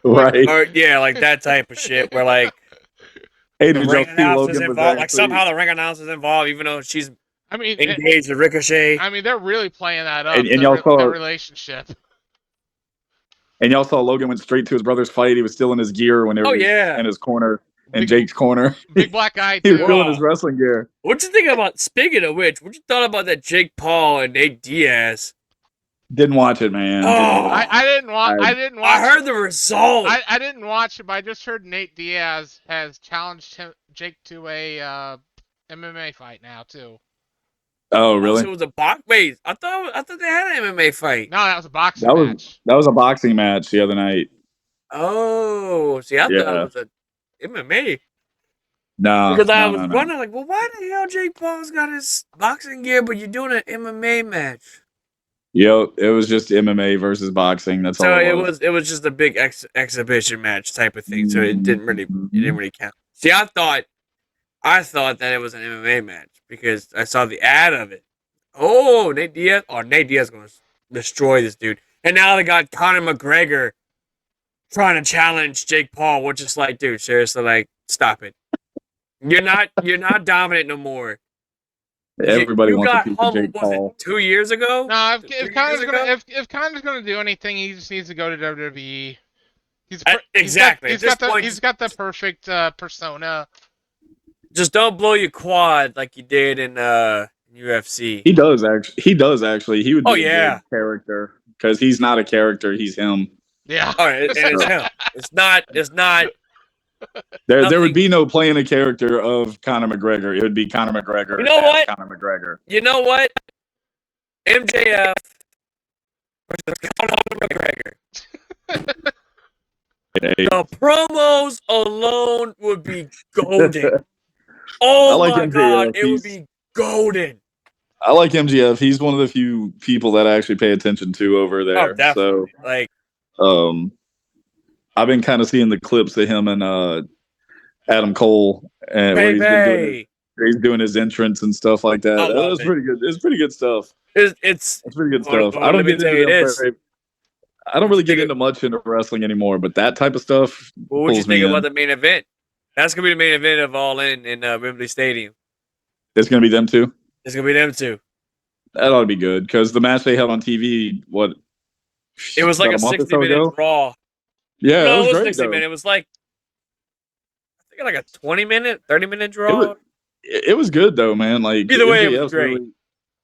Right. Or like that type of shit where like hey, the ring announcer's involved. Like somehow the ring announcer's involved, even though she's engaged with Ricochet. I mean, they're really playing that up. And y'all saw their relationship. And y'all saw Logan went straight to his brother's fight. He was still in his gear when they were in his corner, in Jake's corner. Big black guy, too. He was still in his wrestling gear. What you think about, speaking of which, what you thought about that Jake Paul and Nate Diaz? Didn't watch it, man. I didn't watch. I didn't watch. I heard the result. I didn't watch it, but I just heard Nate Diaz has challenged Jake to a MMA fight now too. Oh, really? So it was a box. Wait, I thought they had an MMA fight. No, that was a boxing match. That was a boxing match the other night. Oh, see, I thought it was a MMA. No, because I was wondering, like, well, why the hell Jake Paul's got his boxing gear, but you're doing an MMA match? Yep, it was just MMA versus boxing. That's all. So it was just a big exhibition match type of thing. So it didn't really count. See, I thought that it was an MMA match because I saw the ad of it. Oh, Nate Diaz is going to destroy this dude. And now they got Conor McGregor trying to challenge Jake Paul, which is like, dude, seriously, like, stop it. You're not dominant no more. Everybody wants to beat Jake Paul. Was it 2 years ago? No, if Conor's gonna do anything, he just needs to go to WWE. He's got the perfect persona. Just don't blow your quad like you did in UFC. He does actually. He would be a good character because he's not a character. He's him. Yeah. All right, it's him. It's not. There would be no playing a character of Conor McGregor. It would be Conor McGregor. You know what? Conor McGregor. You know what? MJF versus Conor McGregor. The promos alone would be golden. Oh my god, it would be golden. I like MJF. He's one of the few people that I actually pay attention to over there. Oh, definitely. I've been kind of seeing the clips of him and Adam Cole, and where he's doing his entrance and stuff like that. That's pretty good. It's pretty good stuff. It's pretty good stuff. I don't really get into much into wrestling anymore, but that type of stuff. What would you think about the main event? That's gonna be the main event of All In Wembley Stadium. It's gonna be them two. It's gonna be them two. That ought to be good because the match they had on TV, it was like a 60-minute Raw. Yeah, no, it was great, 60 minutes. It was like, I think like a 20-minute, 30-minute draw. It was good though, man. Like either way, it was great.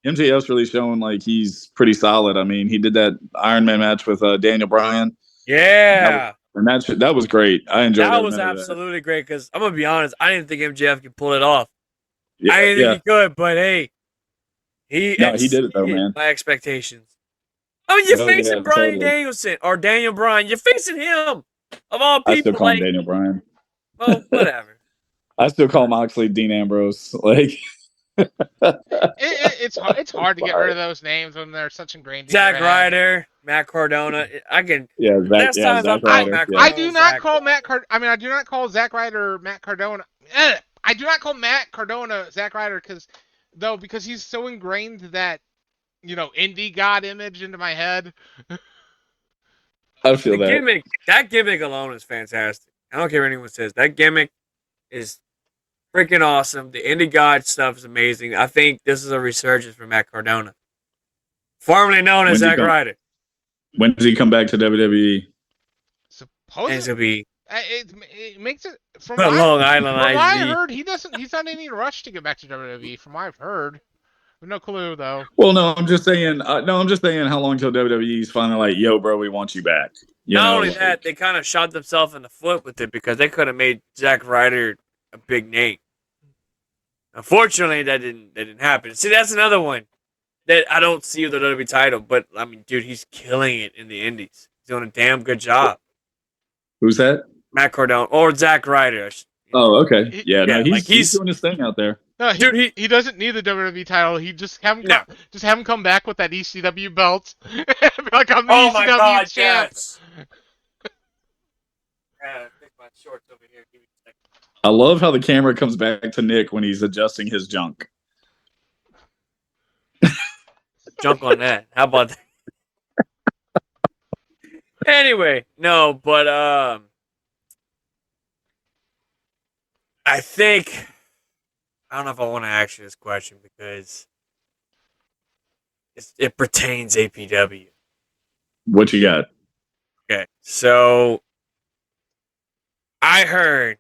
MJF's really showing like he's pretty solid. I mean, he did that Iron Man match with Daniel Bryan. Yeah, and that was great. I enjoyed that. That was absolutely great because I'm gonna be honest, I didn't think MJF could pull it off. I didn't think he could, but hey, he did it though, man. My expectations. I mean, you're facing Bryan Danielson or Daniel Bryan. You're facing him of all people. I still call him Daniel Bryan. Well, whatever. I still call Moxley Dean Ambrose. Like it's hard to get rid of those names when they're such ingrained. Zack Ryder, Matt Cardona. I can. Zack Ryder. I do not call I do not call Zack Ryder Matt Cardona. I do not call Matt Cardona Zack Ryder because he's so ingrained that. Indie god image into my head. I feel that gimmick alone is fantastic. I don't care what anyone says. That gimmick is freaking awesome. The indie god stuff is amazing. I think this is a resurgence for Matt Cardona, formerly known as Zack Ryder. When does he come back to WWE? Supposedly, it's gonna be. It makes it from Long Island. From what I heard, he's not in any rush to get back to WWE. From what I've heard. No clue though. Well, no, I'm just saying. How long till WWE's finally like, yo, bro, we want you back. Not only that, they kind of shot themselves in the foot with it because they could have made Zack Ryder a big name. Unfortunately, that didn't happen. See, that's another one that I don't see the WWE title, but I mean, dude, he's killing it in the Indies. He's doing a damn good job. Who's that? Matt Cardona or Zack Ryder. Oh, okay. Yeah, no, like he's doing his thing out there. No, dude, he doesn't need the WWE title. He just have him come back with that ECW belt. Be like, I'm the oh my ECW God, champ. yes. Take my shorts over here. Give me a second. I love how the camera comes back to Nick when he's adjusting his junk. Junk on that. How about that? Anyway, no, but I think I don't know if I want to ask you this question because it pertains APW. What you got? Okay, so I heard,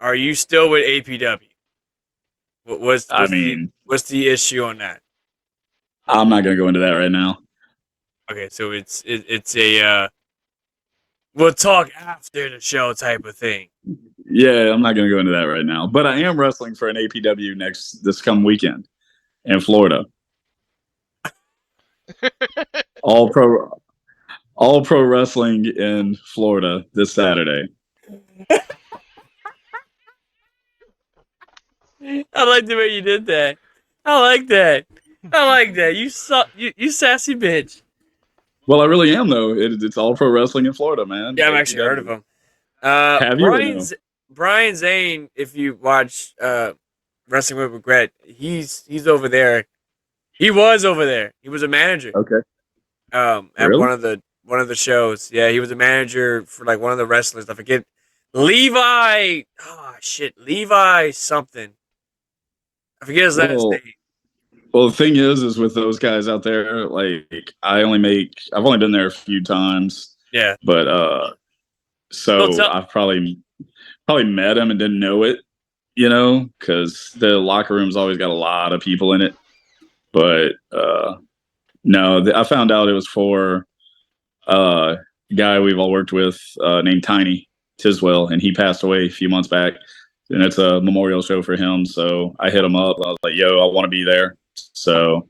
are you still with APW? What's the issue on that? I'm not going to go into that right now. Okay, so it's a we'll talk after the show type of thing. Yeah, I'm not going to go into that right now. But I am wrestling for an APW this coming weekend in Florida. all pro wrestling in Florida this Saturday. I like the way you did that. I like that. You sassy bitch. Well, I really am though. It's all pro wrestling in Florida, man. Yeah, I've actually heard of him. Have you? Brian Zane, if you watch Wrestling with Regret, he's over there. He was over there. He was a manager. Okay. At really? one of the shows. Yeah, he was a manager for like one of the wrestlers. I forget. Levi. Oh shit, Levi something. I forget his last name. Well, the thing is with those guys out there, like I've only been there a few times. Yeah. But so I've probably met him and didn't know it, because the locker room's always got a lot of people in it. But no, I found out it was for a guy we've all worked with named Tiny Tiswell, and he passed away a few months back. And it's a memorial show for him. So I hit him up. I was like, yo, I want to be there. So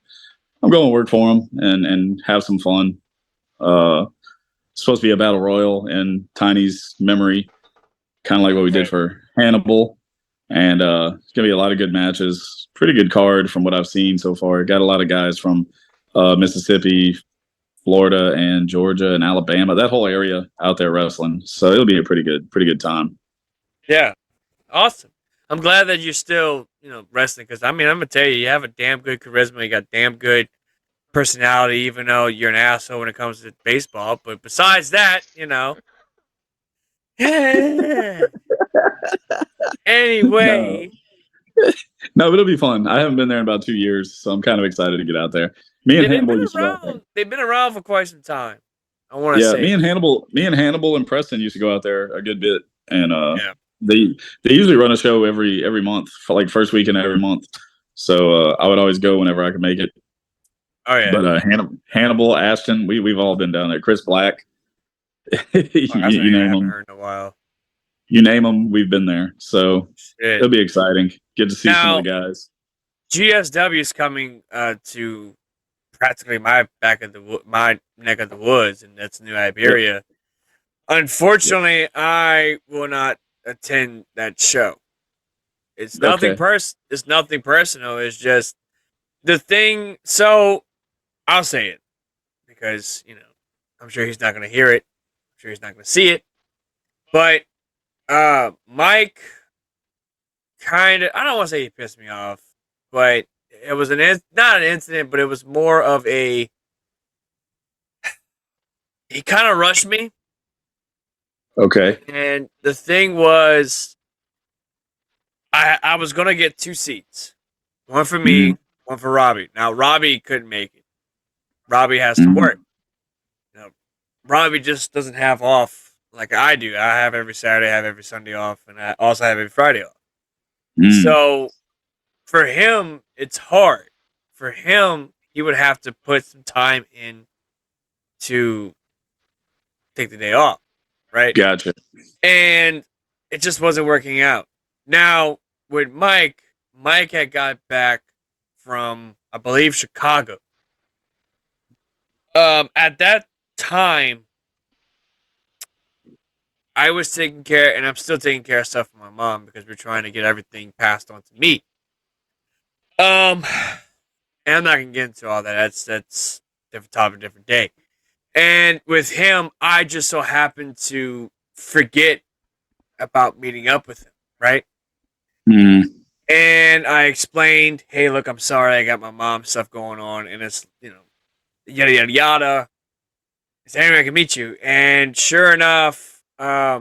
I'm going to work for him and have some fun. It's supposed to be a battle royal in Tiny's memory, kind of like what we did for Hannibal. And it's going to be a lot of good matches. Pretty good card from what I've seen so far. Got a lot of guys from Mississippi, Florida, and Georgia, and Alabama. That whole area out there wrestling. So it'll be a pretty good time. Yeah. Awesome. I'm glad that you're still, wrestling because I'm gonna tell you, you have a damn good charisma. You got damn good personality, even though you're an asshole when it comes to baseball. But besides that, Anyway. No, but it'll be fun. I haven't been there in about 2 years, so I'm kind of excited to get out there. They've been around for quite some time. I want to say. Me and Hannibal and Preston used to go out there a good bit, and they usually run a show every month, for like first weekend of every month. So I would always go whenever I could make it. Oh yeah. But Hannibal, Ashton, we've all been down there. Chris Black, you name them. Heard in a while. You name them, we've been there. So it'll be exciting. Get to see some of the guys. GSW is coming to practically my neck of the woods, and that's New Iberia. Yep. Unfortunately, I will not attend that show. It's nothing It's nothing personal. It's just the thing. So I'll say it because I'm sure he's not going to hear it. I'm sure he's not going to see it. But Mike kind of, I don't want to say he pissed me off, but it was not an incident, but it was more of he kind of rushed me. Okay. And the thing was, I was going to get 2 seats. One for me, one for Robbie. Now, Robbie couldn't make it. Robbie has to work. Robbie just doesn't have off like I do. I have every Saturday, I have every Sunday off, and I also have every Friday off. So for him, it's hard. For him, he would have to put some time in to take the day off, right? Gotcha. And it just wasn't working out. Now, with Mike had got back from, I believe, Chicago. At that time, I was taking care, and I'm still taking care of stuff for my mom because we're trying to get everything passed on to me. And I'm not gonna get into all that. That's different topic, different day. And with him, I just so happened to forget about meeting up with him, right? Mm. And I explained, hey, look, I'm sorry, I got my mom stuff going on, and it's, yada, yada, yada. Is there anyone I can meet you? And sure enough, yeah,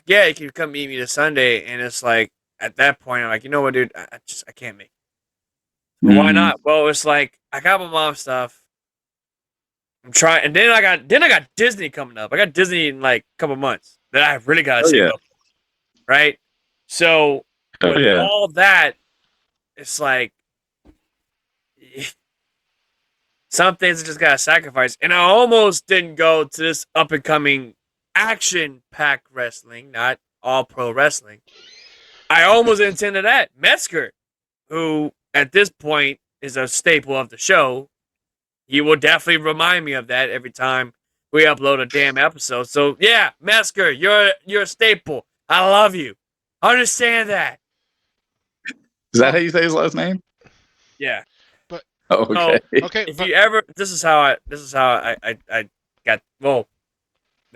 you can come meet me this Sunday. And it's like, at that point, I'm like, you know what, dude, I can't make it. But why not? Well, it's like, I got my mom stuff. I'm trying, and then I got Disney coming up. I got Disney in like a couple months that I really got to save up, right? So with all that, it's like some things I just gotta sacrifice. And I almost didn't go to this up and coming action-packed wrestling, not all pro wrestling. I almost intended that Metzger, who at this point is a staple of the show. He will definitely remind me of that every time we upload a damn episode. So yeah, Metzger, you're a staple. I love you. Understand that. Is that how you say his last name? Yeah. But okay. Okay. If you ever, this is how I got the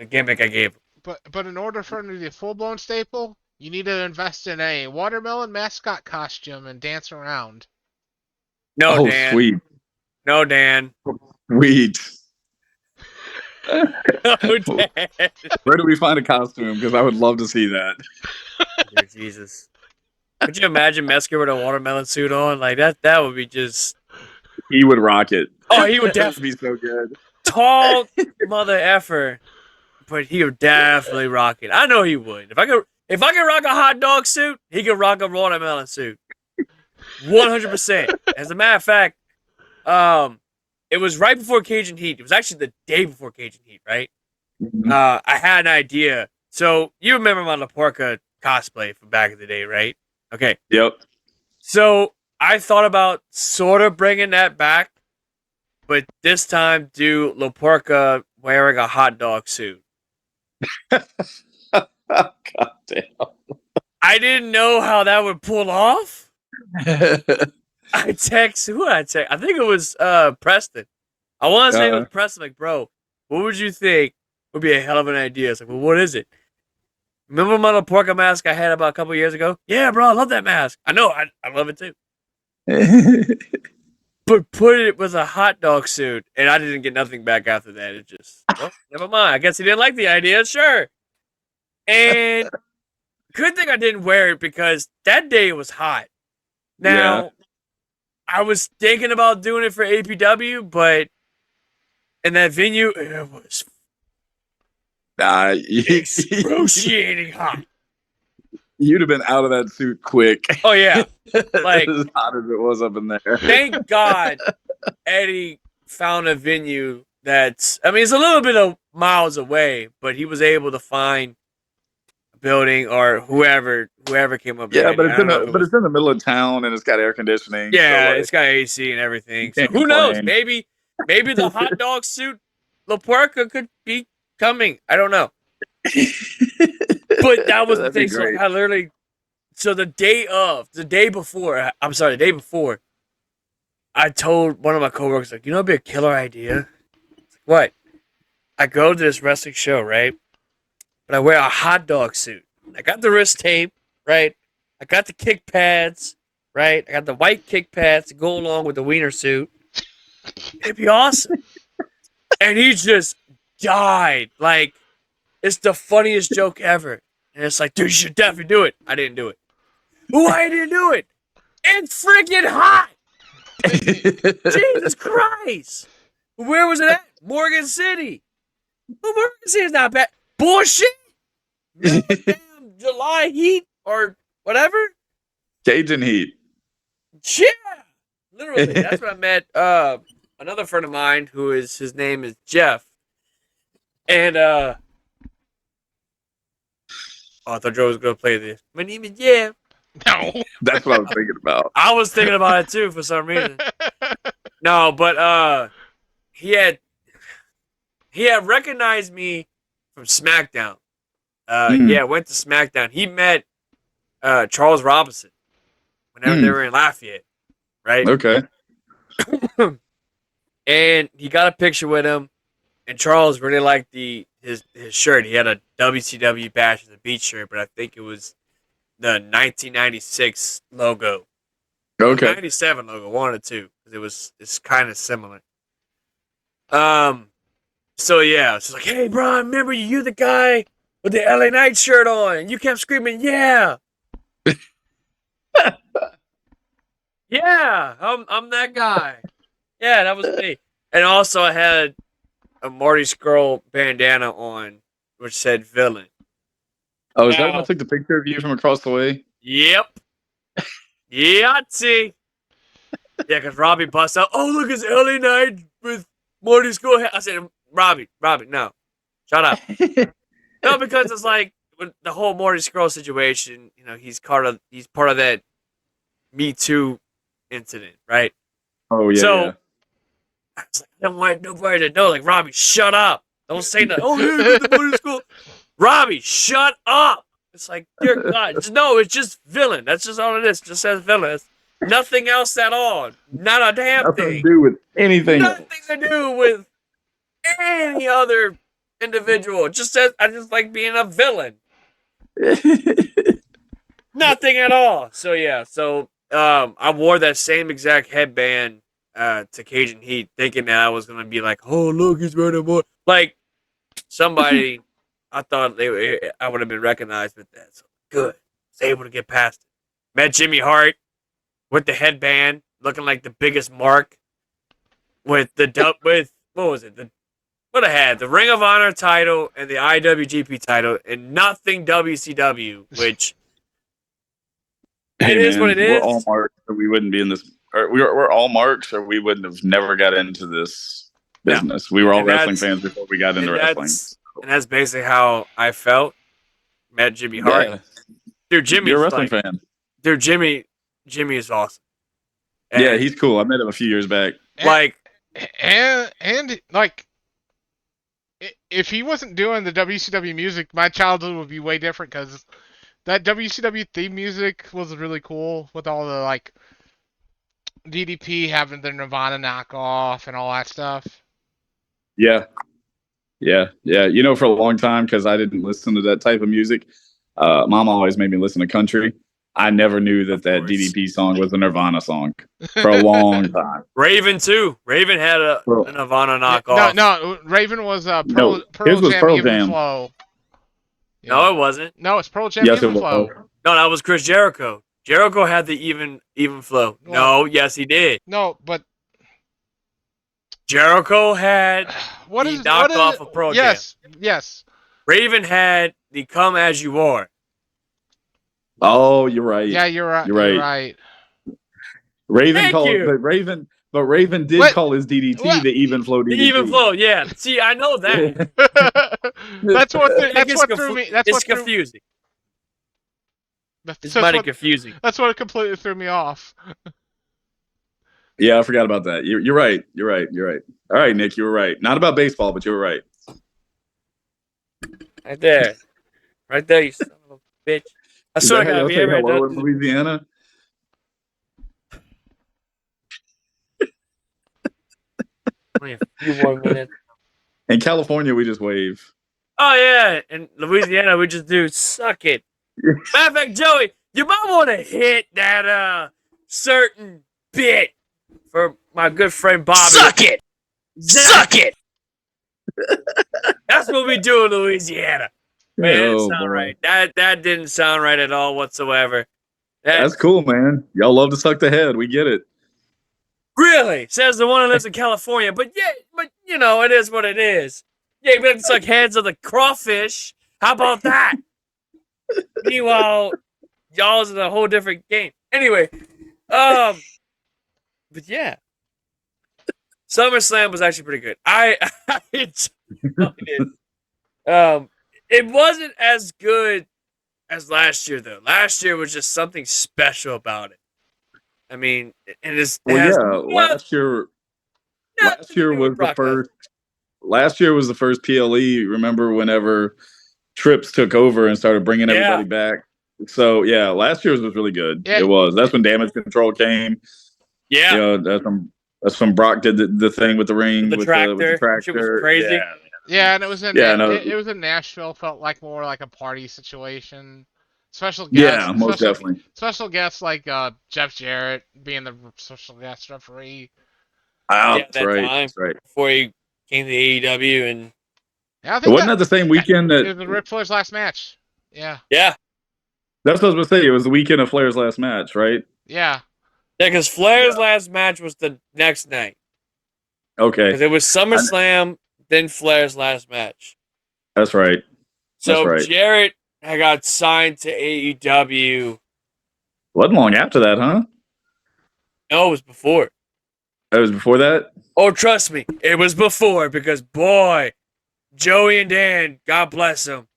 gimmick I gave. But in order for him to be a full blown staple, you need to invest in a watermelon mascot costume and dance around. No, Dan. Sweet. No, Dan. Sweet. No, Dan. Where do we find a costume? Because I would love to see that. Dear Jesus. Could you imagine Metzger with a watermelon suit on? Like that would be just. He would rock it. Oh, he would definitely be so good. Tall mother effer, but he would definitely rock it. I know he would. If I could rock a hot dog suit, he could rock a watermelon suit. 100%. As a matter of fact, it was right before Cajun Heat. It was actually the day before Cajun Heat, right? Mm-hmm. I had an idea. So you remember my La Porca cosplay from back in the day, right? Okay. Yep. So I thought about sort of bringing that back, but this time do La Porca wearing a hot dog suit. God damn. I didn't know how that would pull off. I text who I text. I think it was Preston. I want to say it was Preston. Like, bro, what would you think would be a hell of an idea? It's like, well, what is it? Remember my La Porca mask I had about a couple years ago? Yeah, bro, I love that mask. I know, I love it too. But put it with a hot dog suit, and I didn't get nothing back after that. It just, well, never mind. I guess he didn't like the idea. Sure. And good thing I didn't wear it because that day it was hot. Now, I was thinking about doing it for APW, but in that venue, it was excruciating hot. You'd have been out of that suit quick. Oh, yeah. Like, as hot as it was up in there. Thank God Eddie found a venue that's, I mean, it's a little bit of miles away, but he was able to find a building or whoever came up. Yeah, but it's in the middle of town and it's got air conditioning. Yeah, so it's got AC and everything. So who knows? Maybe the hot dog suit La Puerca could be coming. I don't know. But that was the thing. So I literally, the day before, I told one of my coworkers, like, you know, it'd be a killer idea. Like, what? I go to this wrestling show, right? But I wear a hot dog suit. I got the wrist tape, right? I got the kick pads, right? I got the white kick pads to go along with the wiener suit. It'd be awesome. And he just died. Like, it's the funniest joke ever. And it's like, dude, you should definitely do it. I didn't do it. Why didn't you do it? It's freaking hot. Jesus Christ. Where was it at? Morgan City. Well, Morgan City's not bad. Bullshit. Damn July heat or whatever. Cajun Heat. Yeah. Literally. That's when I met another friend of mine his name is Jeff. And I thought Joe was going to play this. My name is Jeff. No. That's what I was thinking about. I was thinking about it too for some reason. No, but he had recognized me from SmackDown. Yeah, went to SmackDown. He met Charles Robinson whenever they were in Lafayette, right? Okay. And he got a picture with him, and Charles really liked his shirt. He had a WCW Bash as a beach shirt, but I think it was the 1996 logo. Okay. 97 logo, one or two. It's kind of similar. So yeah, it's like, hey, bro, remember you the guy with the LA Knight shirt on? And you kept screaming, yeah. Yeah, I'm that guy. Yeah, that was me. And also I had a Marty Scurll bandana on, which said villain. Oh, is that when I took the picture of you from across the way? Yep. Yahtzee. Yeah, because Robbie busts out, oh, look, it's LA Knight with Marty Scurll. I said, Robbie, no. Shut up. No, because it's like with the whole Marty Scurll situation, you know, he's part of that Me Too incident, right? Oh, yeah. So, yeah. I was like, I don't want nobody to know. Like, Robbie, shut up. Don't say nothing. Oh, yeah, the Marty Scurll. Robbie, shut up. It's like, dear God. It's just villain. That's just all it is. It just says villain. It's nothing else at all. Not a damn Nothing thing. to do with anything. Nothing to do with any other individual. It just says, I just like being a villain. Nothing at all. So, yeah. So, I wore that same exact headband to Cajun Heat, thinking that I was going to be like, oh, look, he's wearing more. Like, somebody... I thought I would have been recognized with that. So good. Was able to get past it. Met Jimmy Hart with the headband, looking like the biggest mark. With what was it? What I had? The Ring of Honor title and the IWGP title, and nothing WCW, which it is what it is. We're all marks, or we wouldn't be in this. Or we're all marks, or we wouldn't have never got into this business. No. We were all wrestling fans before we got into wrestling. And that's basically how I felt. Met Jimmy Hart. Yeah. Dude, Jimmy's You're a wrestling fan. Dude, Jimmy is awesome. And yeah, he's cool. I met him a few years back. And like, if he wasn't doing the WCW music, my childhood would be way different, because that WCW theme music was really cool, with all the, like, DDP having the Nirvana knockoff and all that stuff. Yeah. Yeah. You know, for a long time, because I didn't listen to that type of music, Mom always made me listen to country. I never knew that DDP song was a Nirvana song for a long time. Raven, too. Raven had a Nirvana knockoff. No, Raven was Pearl Jam Flow. Yeah. No, it wasn't. No, it's Pearl Jam Even Flow. No, that was Chris Jericho. Jericho had the even flow. No, yes, he did. No, but Jericho had the knockoff of Pearl Jam. Yes. Raven had the Come As You Are. Oh, you're right. Yeah, you're right. You're right. Raven but Raven did call his DDT the Even Flow DDT. The Even Flow, yeah. See, I know that. That's what threw me. It's confusing. It's mighty confusing. That's what completely threw me off. Yeah, I forgot about that. You're right. You're right. All right, Nick, you were right. Not about baseball, but you were right. Right there, you son of a bitch. I swear to God, if you ever hello in Louisiana. Only a few more minutes. In California, we just wave. Oh yeah, in Louisiana, we just do suck it. Matter of fact, Joey, you might want to hit that certain bit for my good friend Bobby. Suck it! Suck it! That's what we do in Louisiana. Man, that didn't sound right. That didn't sound right at all whatsoever. That's cool, man. Y'all love to suck the head. We get it. Really? Says the one who lives in California. But you know, it is what it is. Yeah, you better suck heads of the crawfish. How about that? Meanwhile, y'all's in a whole different game. Anyway, but yeah. SummerSlam was actually pretty good. I enjoyed it. It wasn't as good as last year, though. Last year was just something special about it. I mean, and last year was the first. Last year was the first PLE. Remember whenever Trips took over and started bringing everybody back. So yeah, last year's was really good. Yeah. It was. That's when Damage Control came. Yeah, you know, that's when Brock did the thing with the ring with the tractor. Shit was crazy. Yeah, and it was it was in Nashville. Felt like more like a party situation. Special guests, most definitely. Special guests like Jeff Jarrett being the special guest referee. That's right. Before he came to AEW, and I think wasn't that the same weekend that it was Ric Flair's last match? Yeah. Yeah. That's what I was going to say. It was the weekend of Flair's last match, right? Yeah. Yeah, because Flair's last match was the next night. Okay. Because it was SummerSlam, then Flair's last match. That's right. So Jarrett had got signed to AEW. Wasn't long after that, huh? No, it was before. It was before that? Oh, trust me, it was before because, boy, Joey and Dan, God bless them,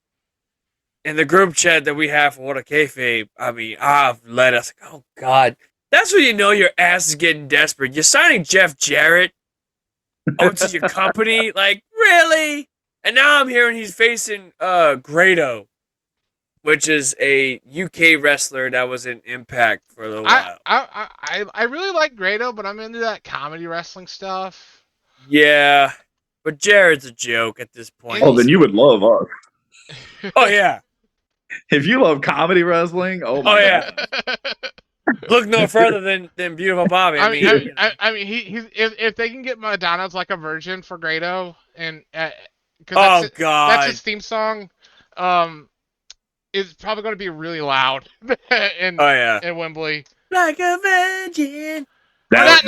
in the group chat that we have for What a Kayfabe, I mean, I've let us, oh, God. That's when you know your ass is getting desperate. You're signing Jeff Jarrett onto your company? Like, really? And now I'm hearing he's facing Grado, which is a UK wrestler that was in Impact for a little while. I really like Grado, but I'm into that comedy wrestling stuff. Yeah, but Jarrett's a joke at this point. Oh, then you would love us. Oh, yeah. If you love comedy wrestling, oh my God. Look no further than Beautiful Bobby. I mean, he's if they can get Madonna's Like a Virgin for Grado, and God, that's his theme song. It's probably going to be really loud in Wembley. Like a virgin. Not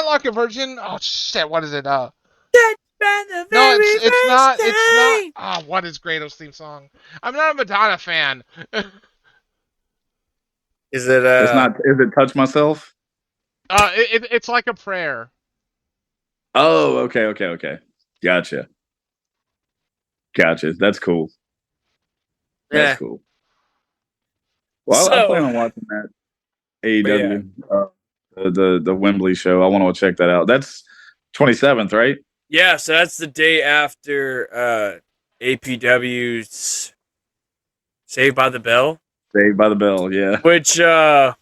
Like a Virgin. Oh shit! What is it? No, it's not. It's not. What is Grado's theme song? I'm not a Madonna fan. Is it? It's not. Is it Touch Myself? It's Like a Prayer. Oh, okay. Gotcha. That's cool. That's cool. Well, I plan on watching that AEW, the Wembley show. I want to check that out. That's 27th, right? Yeah, so that's the day after APW's Saved by the Bell. Saved by the Bell, yeah. Which it's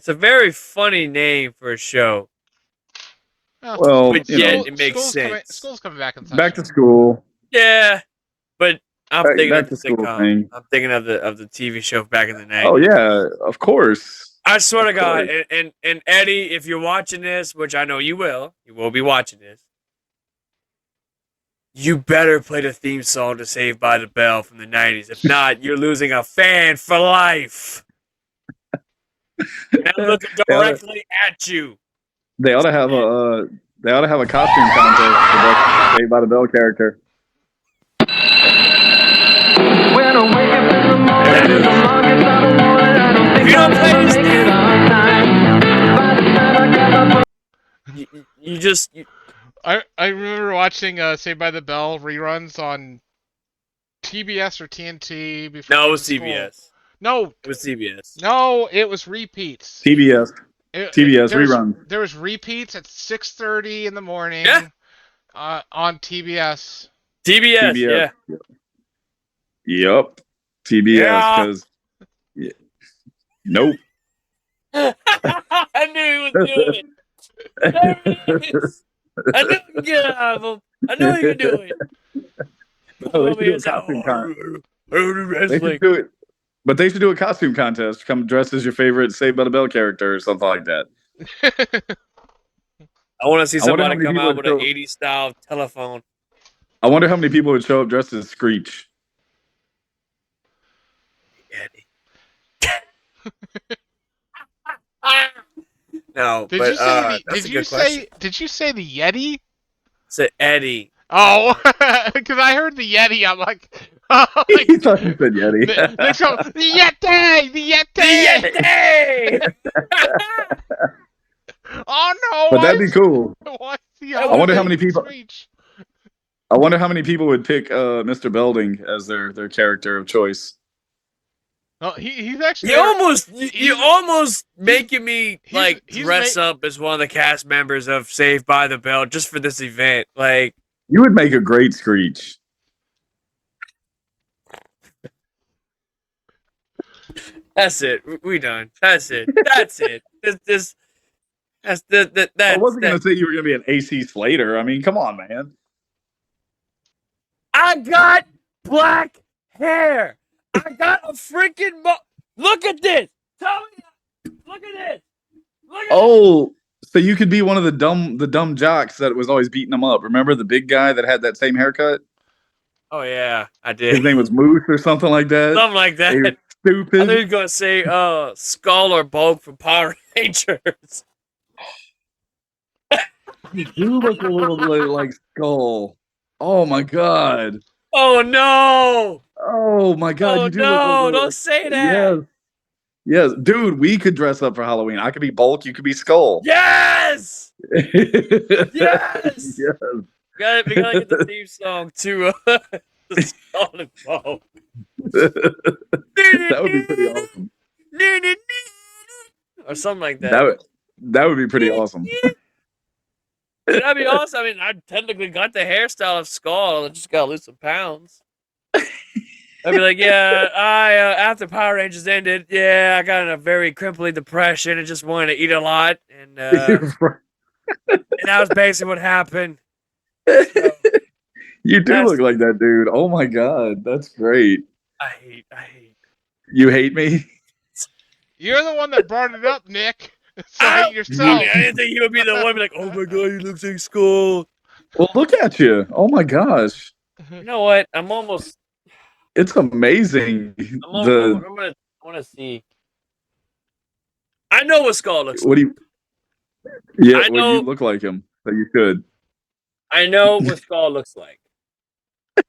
a very funny name for a show. Well, but yet it makes sense. School's coming back in session. Back to school. Yeah, but I'm thinking of the sitcom. Thing. I'm thinking of the TV show back in the night. Oh yeah, of course. I swear to God, and Eddie, if you're watching this, which I know you will be watching this. You better play the theme song to Saved by the Bell from the 90s. If not, you're losing a fan for life. And I'm looking directly at you. They ought to have a costume contest for the Saved by the Bell character. If you don't play this game, you just. I remember watching Saved by the Bell reruns on TBS or TNT before. No, it was CBS. No, it was CBS. No, it was repeats. TBS reruns. There was repeats at 6:30 in the morning. Yeah. On TBS. TBS. Yeah. Yep. TBS because. Yeah. Nope. I knew he was doing it. There it is. I knew you could get out of him. I knew you could do it. No, they should do a costume contest. They should do it. But they should do a costume contest. Come dressed as your favorite Saved by the Bell character or something like that. I want to see somebody come out with an 80s style telephone. I wonder how many people would show up dressed as Screech. Eddie. No, did you say the Yeti? Said Eddie. Oh, because I heard the Yeti. I'm like, he thought you said Yeti. The Yeti, the Yeti. Oh no! But that'd be cool. I wonder how many people. I wonder how many people would pick Mr. Belding as their character of choice. Oh, he's actually. You almost making me dress up as one of the cast members of Saved by the Bell just for this event. Like, You would make a great Screech. That's it. We done. That's it. That's it. That's that. I wasn't going to say you were going to be an AC Slater. I mean, come on, man. I got black hair. I got a freaking. Look at this. Tell me. Look at this. Look at this. So you could be one of the dumb jocks that was always beating them up. Remember the big guy that had that same haircut? Oh yeah, I did. His name was Moose or something like that. Something like that. Stupid. I thought he was gonna say Skull or Bulk from Power Rangers. You do look a little bit like Skull. Oh my god. Oh no. Oh my god. Oh you do no! look Don't say that. Yes, dude. We could dress up for Halloween. I could be Bulk. You could be Skull. Yes. Yes. Yes. We gotta get the theme song to the Skull and Bulk. That would be pretty awesome. Or something like that. That would be pretty awesome. That'd be awesome. I mean, I technically got the hairstyle of Skull. I just gotta lose some pounds. I'd be like, yeah, after Power Rangers ended, I got in a very cripply depression and just wanted to eat a lot, and and that was basically what happened. So, you do look like that dude. Oh my god, that's great. I hate. You hate me? You're the one that brought it up, Nick. So hate yourself. I didn't think you would be the one like, oh my god, he looks like Skull. Well, look at you. Oh my gosh. You know what? I'm almost. It's amazing. I want to see. I know what Skull looks like. What do you? Yeah, you look like him. So you could. I know what Skull looks like.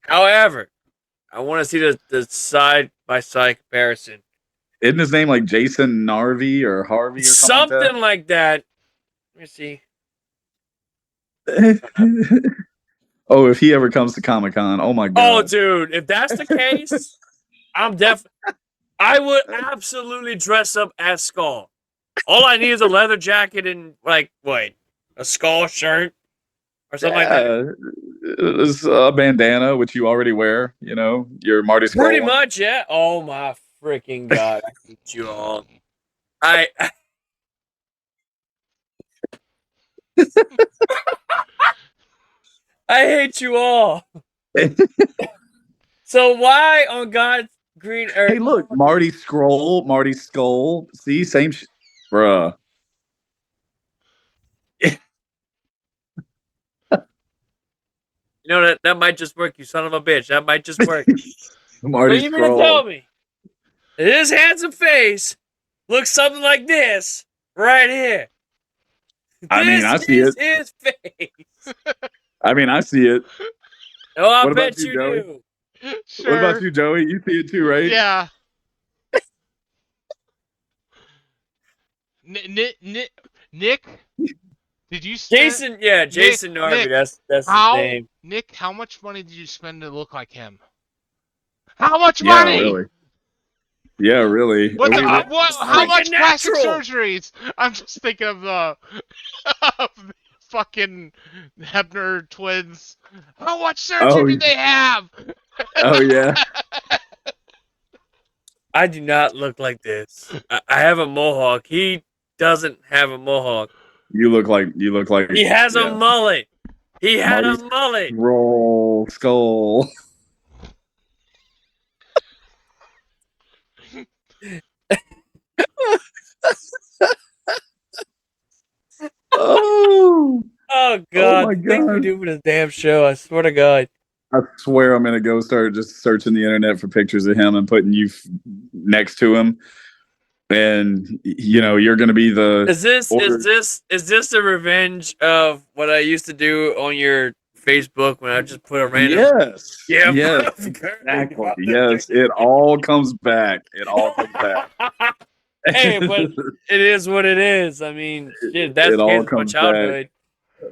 However, I want to see the side by side comparison. Isn't his name like Jason Narvi or Harvey or something like that? Let me see. Oh, if he ever comes to Comic-Con, oh my god. Oh, dude, if that's the case, I would absolutely dress up as Skull. All I need is a leather jacket and a Skull shirt or something like that. It's a bandana, which you already wear. You know, your Marty Skull. Pretty much, yeah. Oh my freaking god, I hate you all. I hate you all. So why on God's green earth? Hey, look, Marty Skull. See, same bruh. You know that might just work, you son of a bitch. That might just work. Marty Scroll. Scroll. Tell me. His handsome face looks something like this right here. I see it. His face. I see it. Oh, I bet you do. Sure. What about you, Joey? You see it too, right? Yeah. Nick, did you spend... Jason Narvi, that's his name. Nick, how much money did you spend to look like him? How much money? Really. Yeah, really. How much plastic surgeries? I'm just thinking of the fucking Hebner twins. How much surgery did they have? Oh yeah. I do not look like this. I have a mohawk. He doesn't have a mohawk. You look like he has a mullet. He had a mullet. Roll Skull. Oh god! I think we're doing this damn show. I swear to God. I swear I'm gonna go start just searching the internet for pictures of him and putting you next to him, and you're gonna be the. Is this the revenge of what I used to do on your Facebook when I just put a random? Yes. Yeah. Yes. Exactly. Yes. It all comes back. Hey, but it is what it is. I mean, shit, that's my childhood.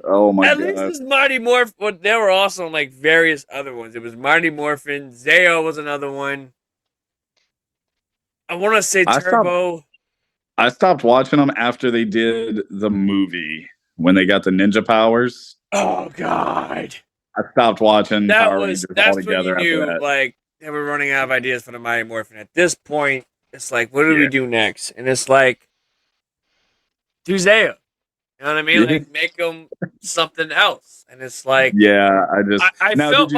Oh my god! At least it's Mighty Morphin. Well, there were also various other ones. It was Mighty Morphin. Zeo was another one. I want to say Turbo. I stopped watching them after they did the movie when they got the ninja powers. Oh god! I stopped watching Power Rangers that's altogether when you after knew, that. like, they were running out of ideas for the Mighty Morphin. At this point, it's like, what do we do next? And it's like, do Zeo. You know what I mean? Like, make them something else. And it's like, I now, felt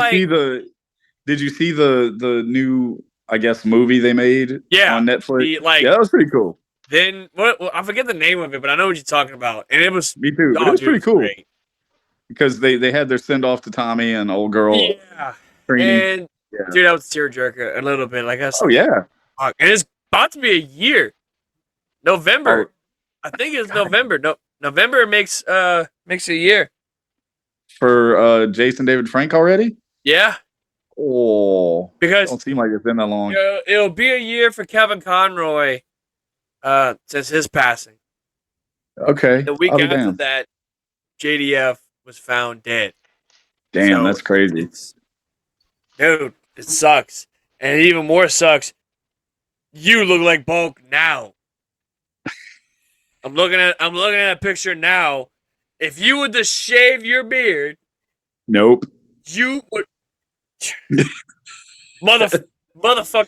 did you see the new, I guess, movie they made on Netflix? That was pretty cool. Then I forget the name of it, but I know what you're talking about. And it was me too. But it was pretty cool. Great. Because they had their send off to Tommy and old girl. Yeah. And dude, that was tearjerker a little bit. Like I said, and it's about to be a year. November. I think it's November. No, November makes a year. For Jason David Frank already? Yeah. Oh. Because it don't seem like it's been that long. It'll be a year for Kevin Conroy since his passing. Okay. The week after that, JDF was found dead. Damn, that's crazy. Dude, it sucks. And it even more sucks, you look like Bulk now. I'm looking at a picture now. If you would just shave your beard, nope. You would motherfucker.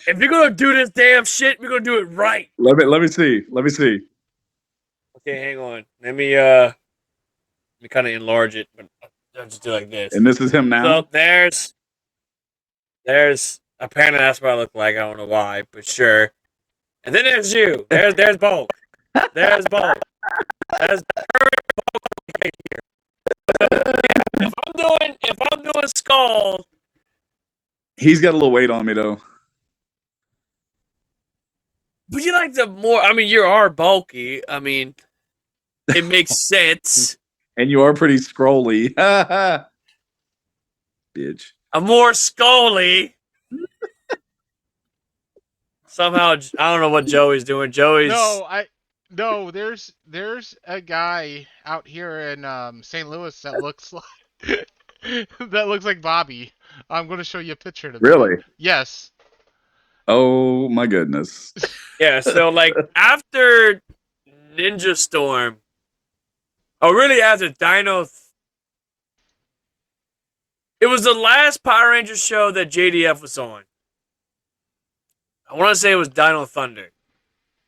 If you're gonna do this damn shit, we're gonna do it right. Let me see. Okay, hang on. Let me kind of enlarge it, but I'll just do like this. And this is him now. So there's apparently that's what I look like. I don't know why, but sure. And then there's you. There's Bulk. There's Bulk. That's the current Bulk right here. If I'm doing Skull, he's got a little weight on me though. But you like the more? I mean, you are bulky. I mean, it makes sense. And you are pretty scrolly. Bitch. I'm more scully. Somehow, I don't know what Joey's doing. No, there's a guy out here in St. Louis that looks like that looks like Bobby. I'm going to show you a picture of him. Really? Yes. Oh my goodness. Yeah, so like after Ninja Storm, really after Dino, it was the last Power Rangers show that JDF was on. I want to say it was Dino Thunder.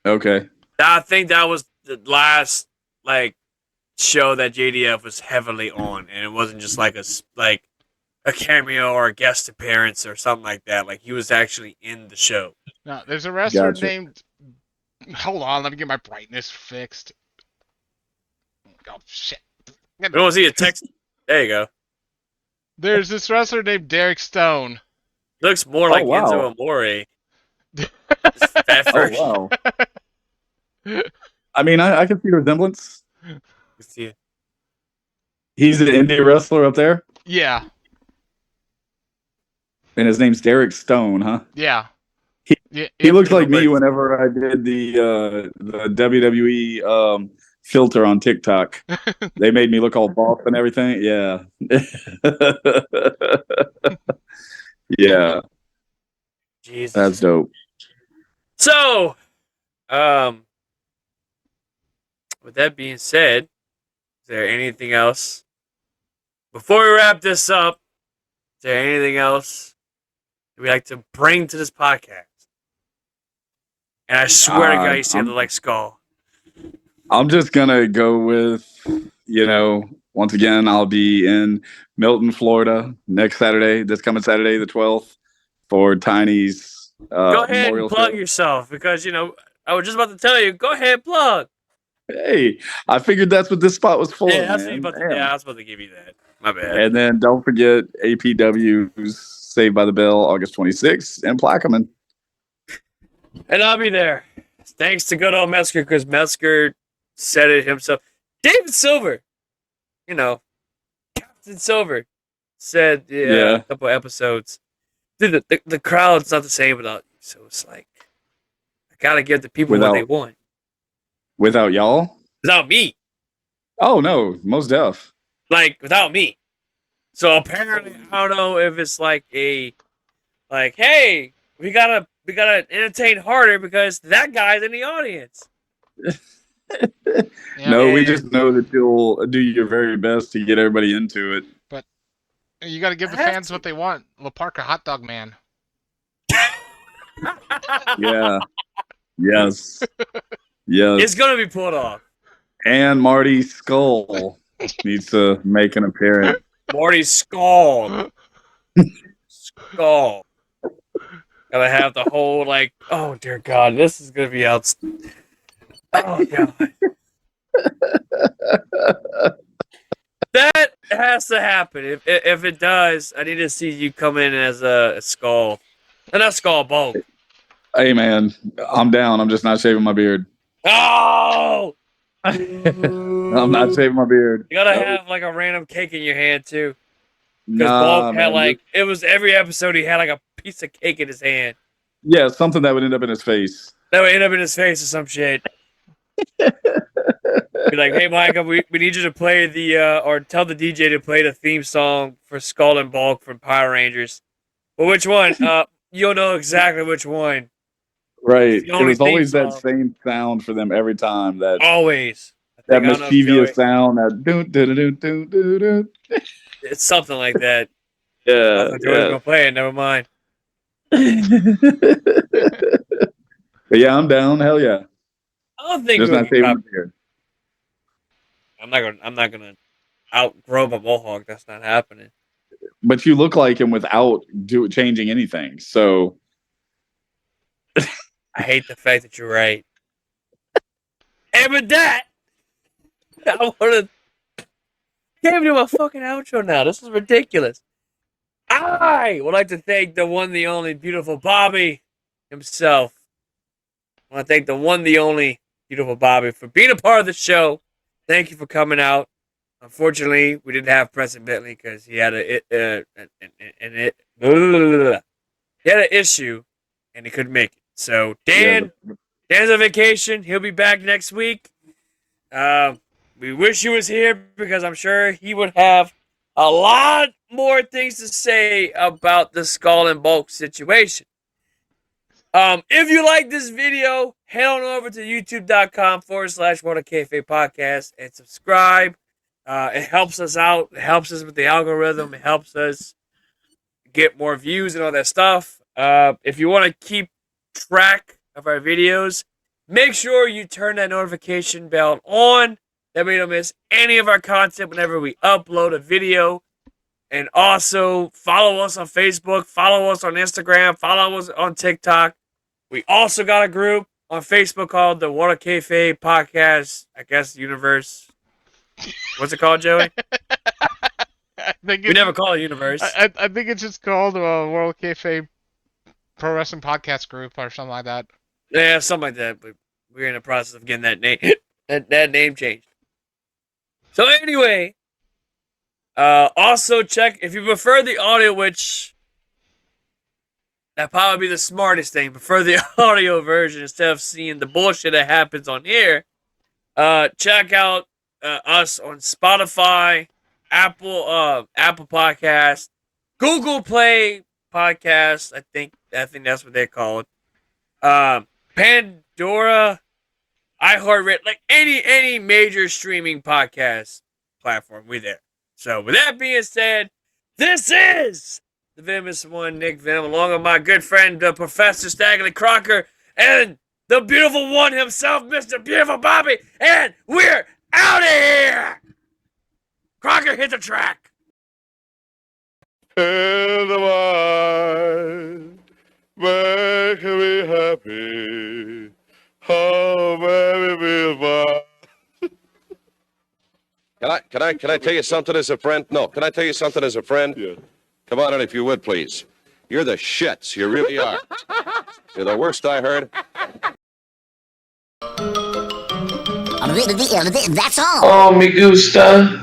Okay. I think that was the last show that JDF was heavily on, and it wasn't just like a cameo or a guest appearance or something like that. Like he was actually in the show. Now, there's a wrestler named. Hold on, let me get my brightness fixed. Oh shit! I don't see a text. There you go. There's this wrestler named Derek Stone. Looks more like Enzo Amore. Oh wow! I mean, I can see the resemblance. See. He's an indie wrestler up there. Yeah. And his name's Derek Stone, huh? Yeah. He looked like me whenever I did the WWE filter on TikTok. They made me look all buff and everything. Yeah. Yeah. Jesus. That's dope. So, with that being said, is there anything else? Before we wrap this up, is there anything else we'd like to bring to this podcast? And I swear to God, you sounded like Skull. I'm just going to go with, once again, I'll be in Milton, Florida this coming Saturday, the 12th, for Tiny's go ahead and plug yourself because, I was just about to tell you, go ahead, plug. Hey, I figured that's what this spot was for. Yeah, I was about to give you that. My bad. And then don't forget APW's Saved by the Bell, August 26th, in Plaquemine. And I'll be there. Thanks to good old Metzger, because Metzger said it himself. David Silver, Captain Silver, said a couple episodes. Dude, the crowd's not the same without you. So it's like, I got to give the people what they want. Without y'all? Without me. Oh, no, most deaf. Without me. So apparently, I don't know if it's hey, we gotta entertain harder because that guy's in the audience. No, we just know that you'll do your very best to get everybody into it. You got to give the fans what they want. La Parka Hot Dog Man. Yeah. Yes. Yes. It's gonna be pulled off. And Marty Skull needs to make an appearance. Marty Skull. Skull. Gotta have the whole like. Oh dear God, this is gonna be out. Oh God. That has to happen. If it does, I need to see you come in as a Skull. And not Skull, Bulk. Hey man, I'm down. I'm just not shaving my beard. Oh! I'm not shaving my beard. You gotta have like a random cake in your hand too. Because Nah, Bulk had like it was every episode he had like a piece of cake in his hand. Yeah, something that would end up in his face. That would end up in his face or some shit. Be like, hey Micah, we need you to play the or tell the DJ to play the theme song for Skull and Bulk from Power Rangers. Well, which one? You'll know exactly which one. Right. It was always that same sound for them every time. That always. That mischievous sound. That do. It's something like that. Yeah. I was gonna play it. Never mind. But yeah, I'm down. Hell yeah. I don't think just not shaving my beard. I'm not gonna outgrow my mohawk. That's not happening. But you look like him without changing anything. So I hate the fact that you're right. And with that, I want to can't do my fucking outro now. This is ridiculous. I would like to thank the one, the only, beautiful Bobby himself. I want to thank the one, the only, beautiful Bobby for being a part of the show. Thank you for coming out. Unfortunately, we didn't have Preston Bentley because he had an issue and he couldn't make it. So Dan's on vacation. He'll be back next week. We wish he was here because I'm sure he would have a lot more things to say about the Skull and Bulk situation. If you like this video, head on over to youtube.com/What a Kayfabe Podcast and subscribe. It helps us out. It helps us with the algorithm. It helps us get more views and all that stuff. If you want to keep track of our videos, make sure you turn that notification bell on. That way you don't miss any of our content whenever we upload a video. And also follow us on Facebook, follow us on Instagram, follow us on TikTok. We also got a group on Facebook called the What a Kayfabe Podcast, I guess, Universe. What's it called, Joey? We never call it Universe. I think it's just called World Kayfabe Pro Wrestling Podcast Group or something like that. Yeah, something like that. But we're in the process of getting that name that name changed. So anyway, also check if you prefer the audio, which that'd probably be the smartest thing. Prefer the audio version instead of seeing the bullshit that happens on here. Check out us on Spotify, Apple Podcast, Google Play Podcast. I think that's what they're called. Pandora, iHeartRadio, like any major streaming podcast platform, we're there. So with that being said, this is the Venomous One, Nick Venom, along with my good friend, the Professor Stagley Crocker, and the beautiful one himself, Mr. Beautiful Bobby, and we're out of here! Crocker, hit the track! And the mind, make me happy. Oh, baby, be mine. Can I tell you something as a friend? No, can I tell you something as a friend? Yeah. Come on in if you would, please. You're the shits. You really are. You're the worst I heard. That's all. Oh, me gusta.